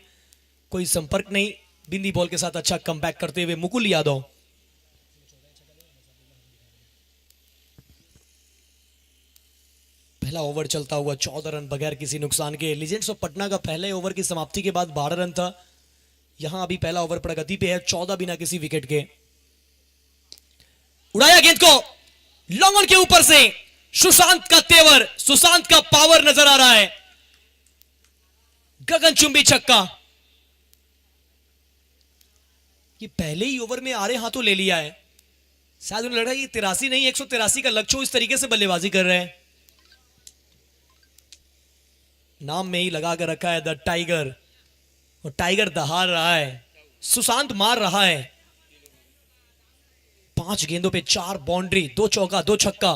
कोई संपर्क नहीं, बिंदी बॉल के साथ अच्छा कमबैक करते हुए मुकुल यादव। पहला ओवर चलता हुआ 14 रन बगैर किसी नुकसान के। लीजेंड्स ऑफ पटना का पहले ओवर की समाप्ति के बाद 12 रन था, यहां अभी पहला ओवर प्रगति पे है, 14 बिना किसी विकेट के। उड़ाया गेंद को लॉन्ग ऑन के ऊपर से, सुशांत का तेवर, सुशांत का पावर नजर आ रहा है, गगनचुंबी छक्का। ये पहले ही ओवर में आरे हाथों ले लिया है, शायद उन्हें लग रहा है ये 83 नहीं 183 का लक्ष्य, इस तरीके से बल्लेबाजी कर रहे हैं। नाम में ही लगा कर रखा है द टाइगर, और टाइगर दहाड़ रहा है, सुशांत मार रहा है। 5 गेंदों पे 4 बाउंड्री, 2 चौका 2 छक्का।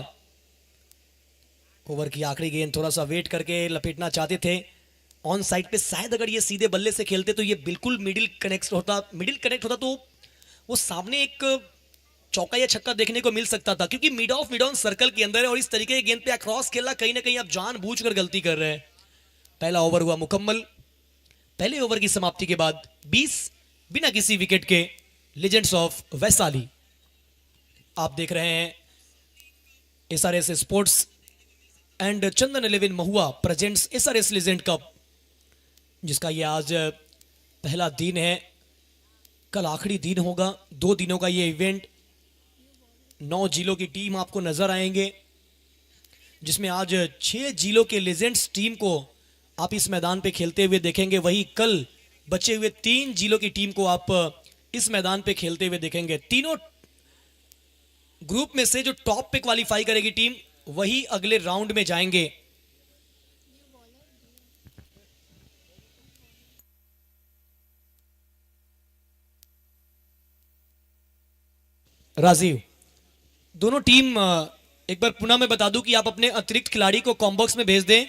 ओवर की आखिरी गेंद थोड़ा सा वेट करके लपेटना चाहते थे ऑन साइड पे, शायद अगर ये सीधे बल्ले से खेलते तो ये बिल्कुल मिडिल कनेक्ट होता तो वो सामने एक चौका या छक्का देखने को मिल सकता था, क्योंकि मिड ऑन सर्कल के अंदर है और इस तरीके की गेंद पे अक्रॉस खेलना कहीं ना कहीं आप जानबूझकर गलती कर रहे हैं। पहला ओवर हुआ मुकम्मल। पहले ओवर की समाप्ति के बाद 20 बिना किसी विकेट के लीजेंड्स ऑफ वैशाली। आप देख रहे हैं SRS sports and Chandan 11 Mahua presents SRS legend cup. जिसका ये आज पहला दिन है, कल आखिरी दिन होगा। 2 दिनों का ये इवेंट। 9 जिलों की टीम आपको नजर आएंगे, जिसमें आज 6 जिलों के लेजेंड्स टीम को आप इस मैदान पे खेलते हुए देखेंगे। वही कल बचे हुए 3 जिलों की टीम को आप इस मैदान पे खेलते हुए देखेंगे। तीनों ग्रुप में से जो टॉप पे क्वालिफाई करेगी टीम, वही अगले राउंड में जाएंगे। राजीव, दोनों टीम एक बार पुनः मैं बता दूं कि आप अपने अतिरिक्त खिलाड़ी को कॉम्बॉक्स में भेज दें।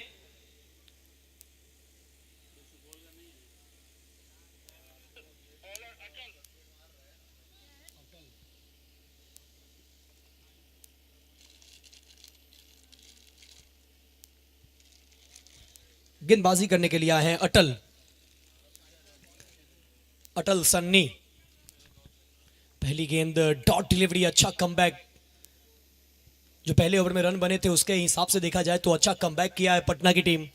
गेंदबाजी करने के लिए आए हैं अटल सन्नी। पहली गेंद डॉट डिलीवरी, अच्छा कमबैक। जो पहले ओवर में रन बने थे उसके हिसाब से देखा जाए तो अच्छा कमबैक किया है पटना की टीम।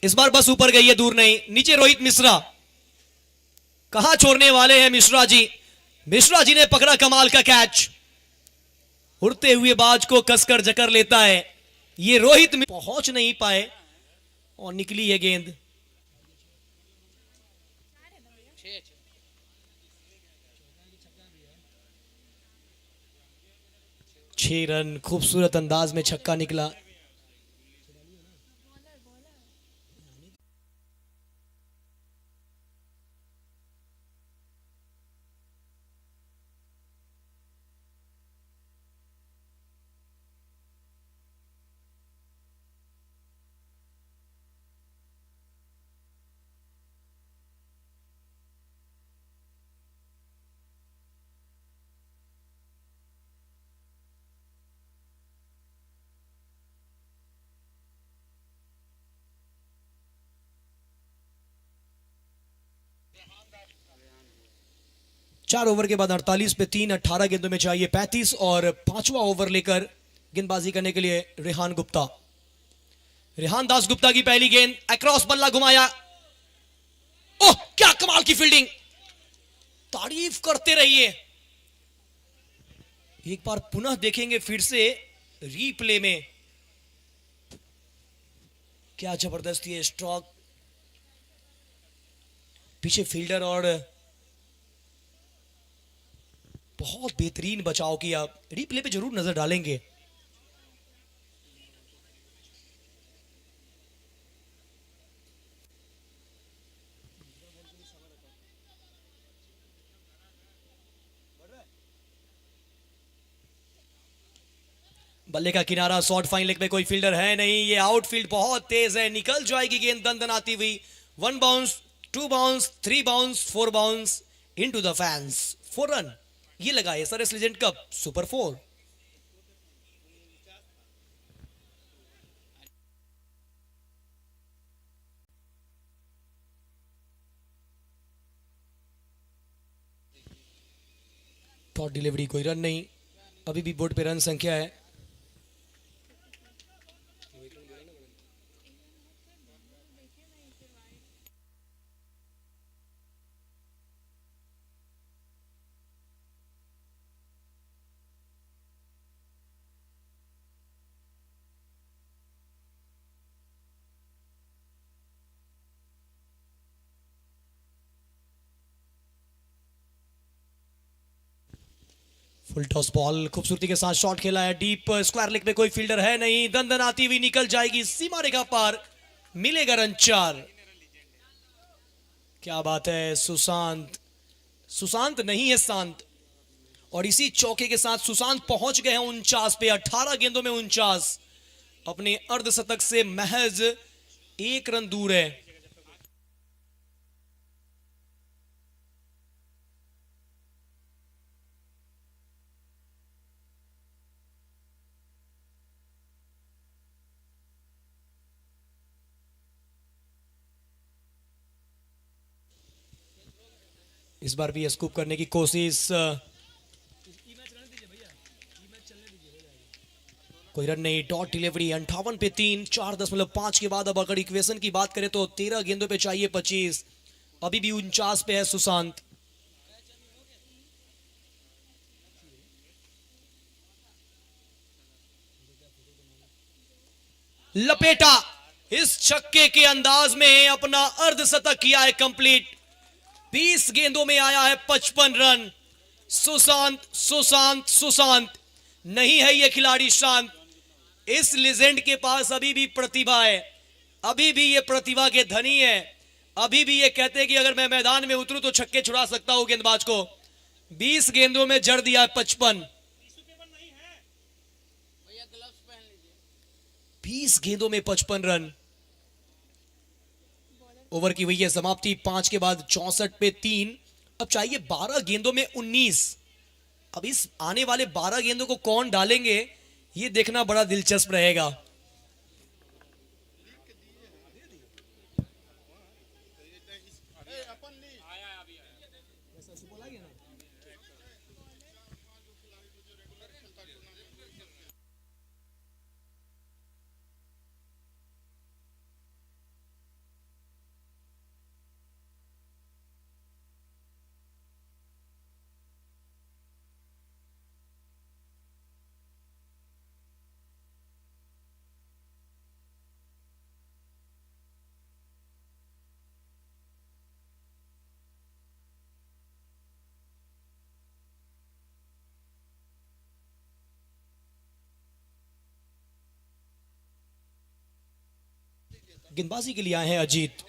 इस बार बस ऊपर गई है, दूर नहीं। नीचे रोहित मिश्रा, कहां छोड़ने वाले हैं मिश्रा जी। मिश्रा जी ने पकड़ा कमाल का कैच। उड़ते हुए बाज को कसकर जकड़ लेता है। ये रोहित पहुंच नहीं पाए और निकली है गेंद। 6 रन, खूबसूरत अंदाज में छक्का निकला। चार ओवर के बाद 48 पे 3, 18 गेंदों में चाहिए 35 और 5वां ओवर लेकर गेंदबाजी करने के लिए रेहान गुप्ता। रेहान दास गुप्ता की पहली गेंद, अक्रॉस बल्ला घुमाया। ओह, क्या कमाल की फील्डिंग। तारीफ करते रहिए। एक बार पुनः देखेंगे फिर से रीप्ले में। क्या जबरदस्त ये स्ट्रोक। पीछे फील्डर और बहुत बेहतरीन बचाव किया। रीप्ले पे जरूर नजर डालेंगे। बल्ले का किनारा, शॉर्ट फाइन लेग पे कोई फील्डर है नहीं। ये आउटफील्ड बहुत तेज है, निकल जाएगी गेंद दंदनाती हुई। 1 bounce, 2 bounce, 3 bounce, 4 bounce into the fans. 4 run ये लगा SRS legend cup super 4। Taught delivery, कोई रन नहीं। अभी भी बोर्ड पे रन संख्या है। फुल टॉस बॉल, खूबसूरती के साथ शॉट खेला है डीप स्क्वायर लेग पे, कोई फील्डर है नहीं। दंदन आती हुई निकल जाएगी सीमा रेखा पार, मिलेगा रन 4। क्या बात है। सुशांत नहीं है शांत। और इसी चौके के साथ सुशांत पहुंच गए हैं 49 पे। 18 गेंदों में 49, अपने अर्धशतक से महज 1 रन दूर है। इस बार भी स्कूप करने की कोशिश। कोई रन नहीं, डॉट डिलीवरी 58 पे 3, 4.5 के बाद अब अगर इक्वेशन की बात करें तो 13 गेंदों पे चाहिए 25, अभी भी 49 पे है सुशांत। लपेटा, इस छक्के के अंदाज में अपना अर्धशतक किया है कंप्लीट। 20 गेंदों में आया है 55 रन। सुशांत सुशांत सुशांत, नहीं है यह खिलाड़ी शांत। इस लेजेंड के पास अभी भी प्रतिभा है, अभी भी ये प्रतिभा के धनी है, अभी भी ये कहते हैं कि अगर मैं मैदान में उतरूं तो छक्के छुड़ा सकता हूं गेंदबाज को। 20 गेंदों में जड़ दिया है 55। 20 गेंदों में 55 रन। ओवर की हुई है समाप्ति, 5 के बाद 64 पे 3, अब चाहिए 12 गेंदों में 19। अब इस आने वाले 12 गेंदों को कौन डालेंगे ये देखना बड़ा दिलचस्प रहेगा। गेंदबाजी के लिए आए हैं अजीत।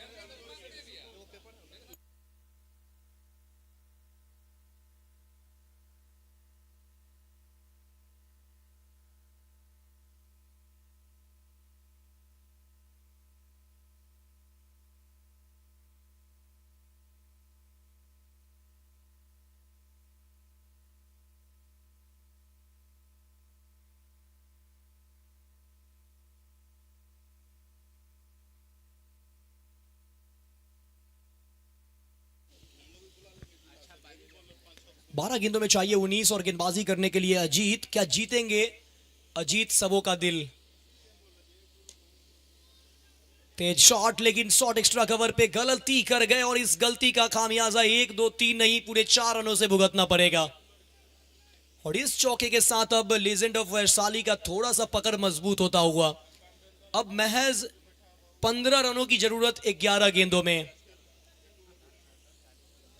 बारह गेंदों में चाहिए 19 और गेंदबाजी करने के लिए अजीत। क्या जीतेंगे अजीत सबों का दिल? तेज शॉट, लेकिन शॉट एक्स्ट्रा कवर पे गलती कर गए और इस गलती का खामियाजा 1 2 3 नहीं, पूरे 4 रनों से भुगतना पड़ेगा। और इस चौके के साथ अब लीजेंड ऑफ वैशाली का थोड़ा सा पकड़ मजबूत होता हुआ। अब महज 15 रनों की जरूरत 11 गेंदों में।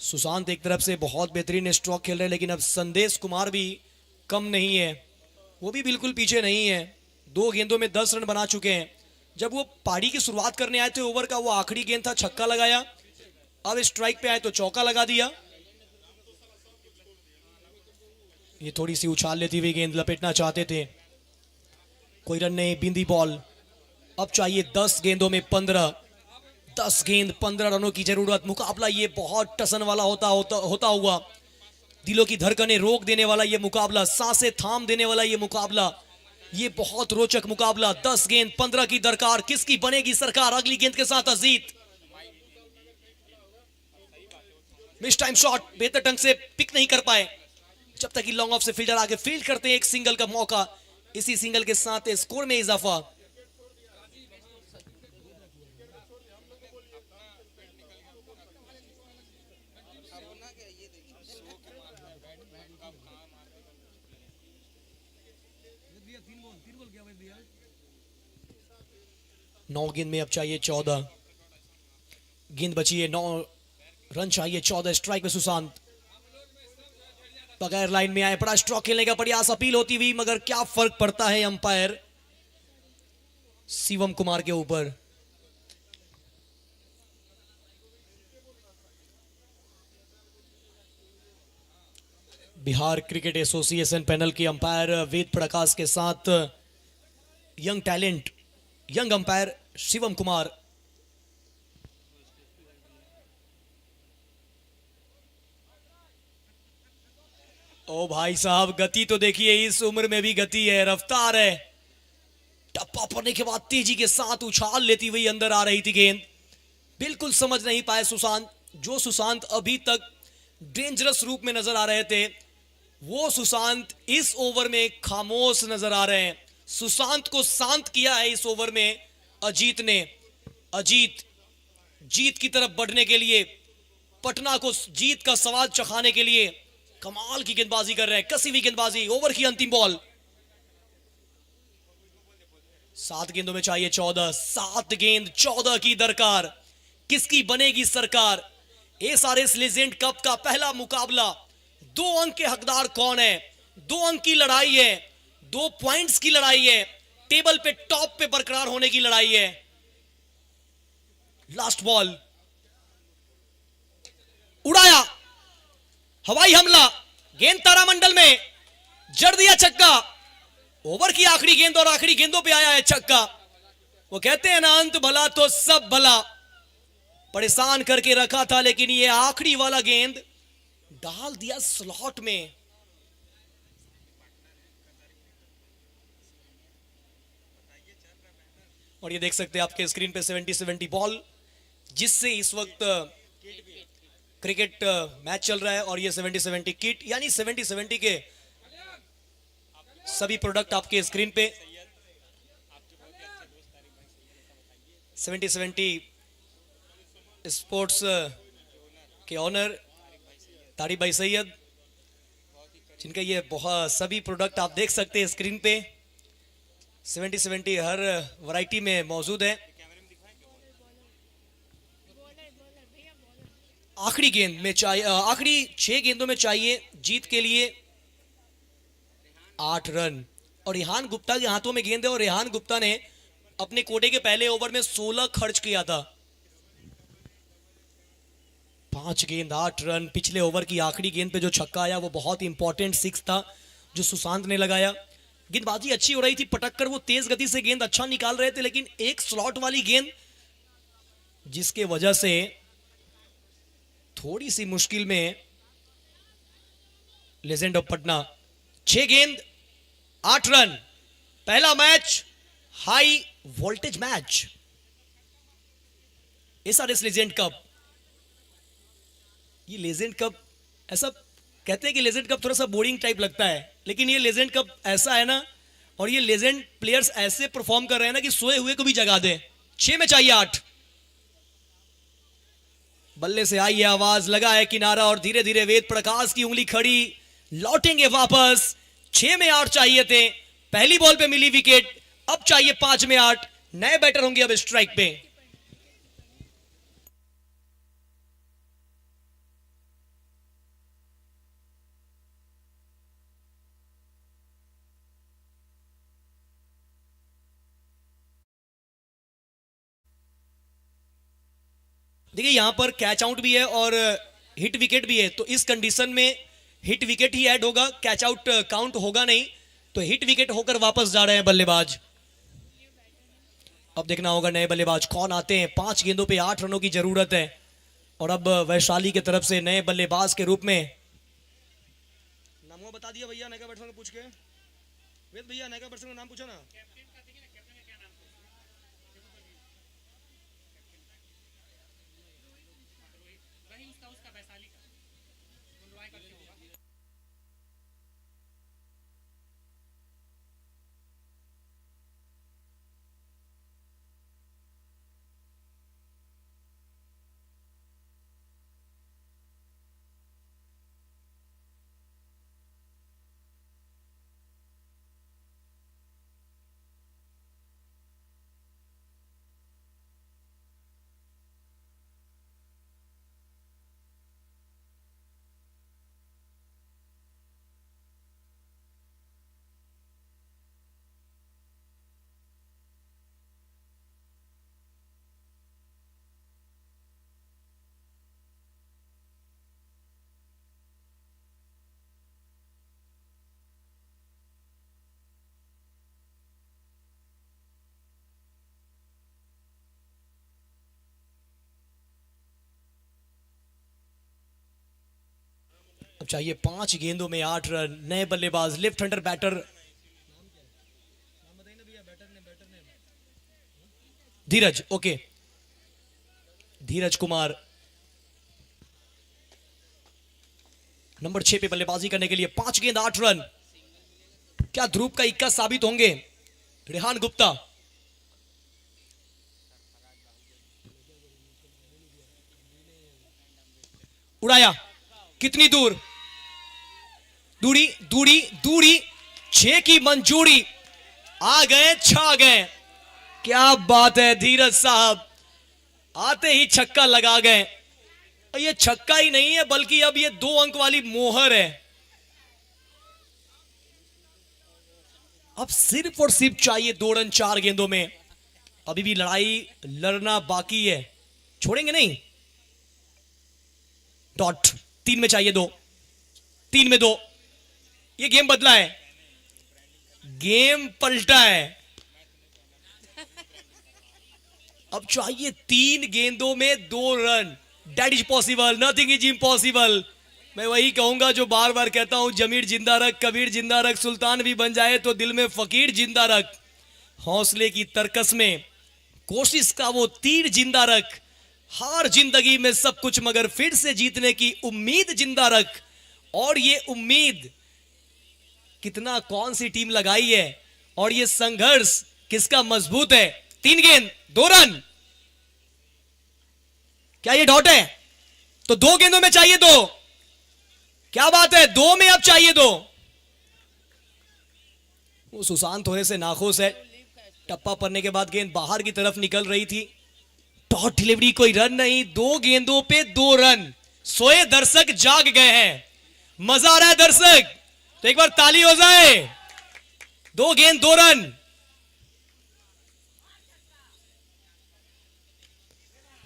सुशांत एक तरफ से बहुत बेहतरीन स्ट्रोक खेल रहे हैं, लेकिन अब संदेश कुमार भी कम नहीं है, वो भी बिल्कुल पीछे नहीं है। 2 गेंदों में 10 रन बना चुके हैं। जब वो पारी की शुरुआत करने आए थे ओवर का, वो आखिरी गेंद था, छक्का लगाया। अब स्ट्राइक पे आए तो चौका लगा दिया। ये थोड़ी सी उछाल लेती हुई गेंद लपेटना चाहते थे, कोई रन नहीं, बिंदी बॉल। अब चाहिए 10 गेंदों में 15, 10 गेंद 15 रनों की जरूरत। मुकाबला ये बहुत टसन वाला होता हुआ, दिलों की धड़कनें रोक देने वाला ये मुकाबला, सांसें थाम देने वाला ये मुकाबला, ये बहुत रोचक मुकाबला। 10 गेंद 15 की दरकार, किसकी बनेगी सरकार? अगली गेंद के साथ अजीत। मिस टाइम शॉट, बेहतर ढंग से पिक नहीं कर पाए। जब तक कि लॉन्ग ऑफ से फील्डर आगे फील्ड करते हैं, एक सिंगल का मौका, इसी सिंगल के साथ स्कोर में इजाफा। नौ गेंद में अब चाहिए 14, गेंद बची है 9 रन चाहिए 14। स्ट्राइक में सुशांत बगैर लाइन में आए, बड़ा स्ट्रोक खेलने का प्रयास, अपील होती हुई, मगर क्या फर्क पड़ता है अंपायर शिवम कुमार के ऊपर। बिहार क्रिकेट एसोसिएशन पैनल के अंपायर वेद प्रकाश के साथ young talent, young umpire Shivam Kumar. ओ भाई साहब, गति तो देखिए, इस उम्र में भी गति है, रफ्तार है। टप्पा पड़ने के बाद तेजी के साथ उछाल लेती हुई अंदर आ रही थी गेंद। बिल्कुल समझ नहीं पाए सुशांत, जो सुशांत अभी तक डेंजरस रूप में नजर आ रहे थे, वो सुशांत इस ओवर में खामोश नजर आ रहे हैं। सुशांत को शांत किया है इस ओवर में अजीत ने। अजीत जीत की तरफ बढ़ने के लिए, पटना को जीत का स्वाद चखाने के लिए कमाल की गेंदबाजी कर रहे हैं, कसी हुई गेंदबाजी। ओवर की अंतिम बॉल, 7 गेंदों में चाहिए 14, 7 गेंद 14 की दरकार। किसकी बनेगी सरकार? एसआरएस लीजेंड कप का पहला मुकाबला, 2 अंक के हकदार कौन है? 2 अंक की लड़ाई है, 2 पॉइंट्स की लड़ाई है, टेबल पे टॉप पे बरकरार होने की लड़ाई है। लास्ट बॉल, उड़ाया हवाई हमला, गेंद तारामंडल में, जड़ दिया छक्का। ओवर की आखिरी गेंद और आखिरी गेंदों पे आया है छक्का। वो कहते हैं ना, अंत भला तो सब भला। परेशान करके रखा था, लेकिन ये आखिरी वाला गेंद डाल दिया स्लॉट में। और ये देख सकते हैं आपके स्क्रीन पे 70-70 बॉल, जिससे इस वक्त क्रिकेट मैच चल रहा है। और ये 70-70 किट, यानी 70-70 के सभी प्रोडक्ट आपके स्क्रीन पे। 70-70 स्पोर्ट्स के ऑनर तारिक भाई सैयद, जिनका ये बहुत सभी प्रोडक्ट आप देख सकते हैं स्क्रीन पे। 70-70 हर वैरायटी में मौजूद है। आखिरी गेंद में चाहिए, आखिरी 6 गेंदों में चाहिए जीत के लिए 8 रन। और रेहान गुप्ता के हाथों में गेंद है, और रेहान गुप्ता ने अपने कोटे के पहले ओवर में 16 खर्च किया था। 5 गेंद 8 रन। पिछले ओवर की आखिरी गेंद पे जो छक्का आया वो बहुत इंपॉर्टेंट 6 था जो सुशांत ने लगाया। गेंदबाजी अच्छी हो रही थी, पटक कर वो तेज गति से गेंद अच्छा निकाल रहे थे, लेकिन एक स्लॉट वाली गेंद जिसके वजह से थोड़ी सी मुश्किल में लेजेंड ऑफ पटना। 6 गेंद 8 रन। पहला match high voltage match, SRS legend cup. ये लेजेंड कप, ऐसा कहते हैं कि लेजेंड कप थोड़ा सा बोरिंग टाइप लगता है, लेकिन ये लेजेंड कप ऐसा है ना, और ये लेजेंड प्लेयर्स ऐसे परफॉर्म कर रहे हैं ना कि सोए हुए को भी जगा दे। 6 में चाहिए 8। बल्ले से आई है आवाज, लगा है किनारा, और धीरे धीरे वेद प्रकाश की उंगली खड़ी, लौटेंगे वापस। 6 में 8 चाहिए थे, पहली बॉल पे मिली विकेट। अब चाहिए 5 में 8। नए बैटर होंगे अब स्ट्राइक पे। देखिए यहां पर कैच आउट भी है और हिट विकेट भी है, तो इस कंडीशन में हिट विकेट ही ऐड होगा, कैच आउट काउंट होगा नहीं। तो हिट विकेट होकर वापस जा रहे हैं बल्लेबाज। अब देखना होगा नए बल्लेबाज कौन आते हैं। 5 गेंदों पे 8 रनों की जरूरत है, और अब वैशाली की तरफ से नए बल्लेबाज के रूप में नाम बता दिया भैया, नया बैट्समैन पूछ के। वेद भैया नया बैट्समैन का नाम पूछा ना। अब चाहिए 5 गेंदों में 8 रन। नए बल्लेबाज लेफ्ट हैंडर बैटर धीरज, ओके धीरज कुमार नंबर 6 पे बल्लेबाजी करने के लिए। 5 गेंद 8 रन। क्या ध्रुव का इक्का साबित होंगे? रेहान गुप्ता, उड़ाया, कितनी दूर, दूरी दूरी दूरी, 6 की मंजूरी, आ गए, छा गए। क्या बात है धीरज साहब, आते ही छक्का लगा गए। ये छक्का ही नहीं है बल्कि अब ये 2 अंक वाली मोहर है। अब सिर्फ और सिर्फ चाहिए 2 रन 4 गेंदों में। अभी भी लड़ाई लड़ना बाकी है, छोड़ेंगे नहीं। डॉट, 3 में चाहिए 2, 3 में 2। ये गेम बदला है, गेम पलटा है। अब चाहिए 3 गेंदों में 2 run. That is possible, nothing is impossible. मैं वही कहूंगा जो बार बार कहता हूं, जमीर जिंदा रख, कबीर जिंदा रख, सुल्तान भी बन जाए तो दिल में फकीर जिंदा रख। हौसले की तरकस में कोशिश का वो तीर जिंदा रख। हार जिंदगी में सब कुछ मगर फिर से जीतने की उम्मीद जिंदा रख। और ये उम्मीद कितना कौन सी टीम लगाई है और ये संघर्ष किसका मजबूत है। 3 गेंद 2 रन, क्या ये डॉट है? तो 2 गेंदों में चाहिए 2। क्या बात है, 2 में अब चाहिए 2। वो सुशांत थोड़े से नाखुश है, टप्पा पड़ने के बाद गेंद बाहर की तरफ निकल रही थी। डॉट डिलीवरी, कोई रन नहीं। 2 गेंदों पे 2 रन। सोए दर्शक जाग गए हैं, मजा आ रहा है दर्शक, तो एक बार ताली हो जाए। 2 गेंद 2 रन।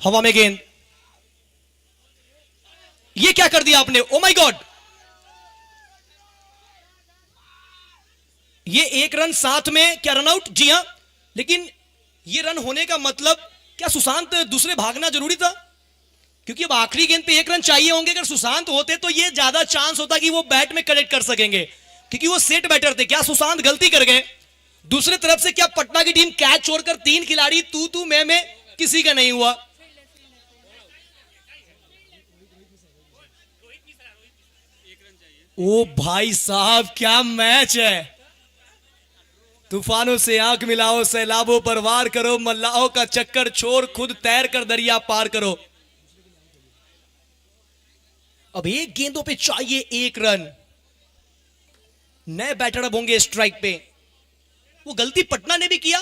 हवा में गेंद, ये क्या कर दिया आपने, ओ माय गॉड। ये 1 रन साथ में क्या रन आउट? जी हां, लेकिन ये रन होने का मतलब क्या सुशांत दूसरे भागना जरूरी था? क्योंकि अब आखिरी गेंद पे 1 रन चाहिए होंगे। अगर सुशांत होते तो ये ज्यादा चांस होता कि वो बैट में कनेक्ट कर सकेंगे, क्योंकि वो सेट बैटर थे। क्या सुशांत गलती कर गए? दूसरी तरफ से क्या पटना की टीम कैच छोड़कर 3 खिलाड़ी तू मैं किसी का नहीं हुआ। ओ भाई साहब, क्या मैच है। तूफानों से आंख मिलाओ, सैलाबों पर वार करो, मल्लाहों का चक्कर छोड़ खुद तैर कर दरिया पार करो। अब 1 गेंदों पे चाहिए 1 रन। नए बैटर अब होंगे स्ट्राइक पे। वो गलती पटना ने भी किया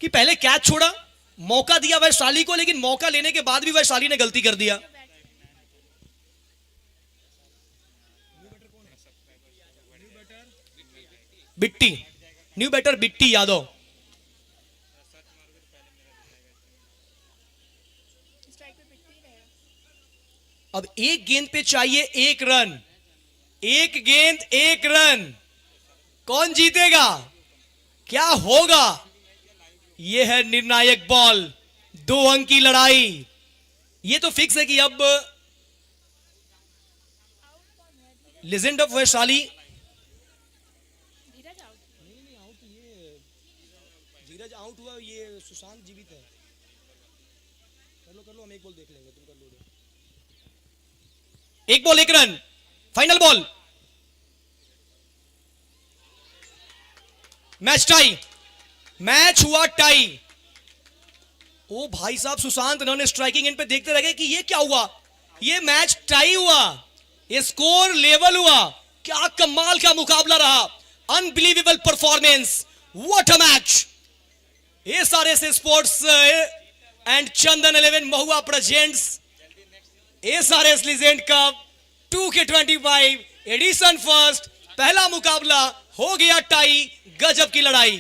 कि पहले कैच छोड़ा, मौका दिया वैशाली को, लेकिन मौका लेने के बाद भी वैशाली ने गलती कर दिया। बिट्टी, न्यू बैटर बिट्टी यादव। अब 1 गेंद पे चाहिए 1 रन। 1 गेंद 1 रन। कौन जीतेगा, क्या होगा? यह है निर्णायक बॉल, 2 अंक की लड़ाई। यह तो फिक्स है कि अब legend of Vaishali, Dheeraj out हुआ, ये सुशांत जीवित है। कर लो, हम 1 बॉल देख लेंगे, तुम कर लो। 1 ball 1 run, final ball. Match tie, match हुआ टाई। ओ भाई साहब, सुशांत इन्होंने स्ट्राइकिंग एंड पे देखते रह गए कि ये क्या हुआ। ये मैच टाई हुआ, ये स्कोर लेवल हुआ। क्या कमाल का मुकाबला रहा, unbelievable performance, what a match. SRS sports and Chandan 11 Mahua presents SRS legend cup 2K25 edition first. पहला मुकाबला हो गया टाई, गजब की लड़ाई।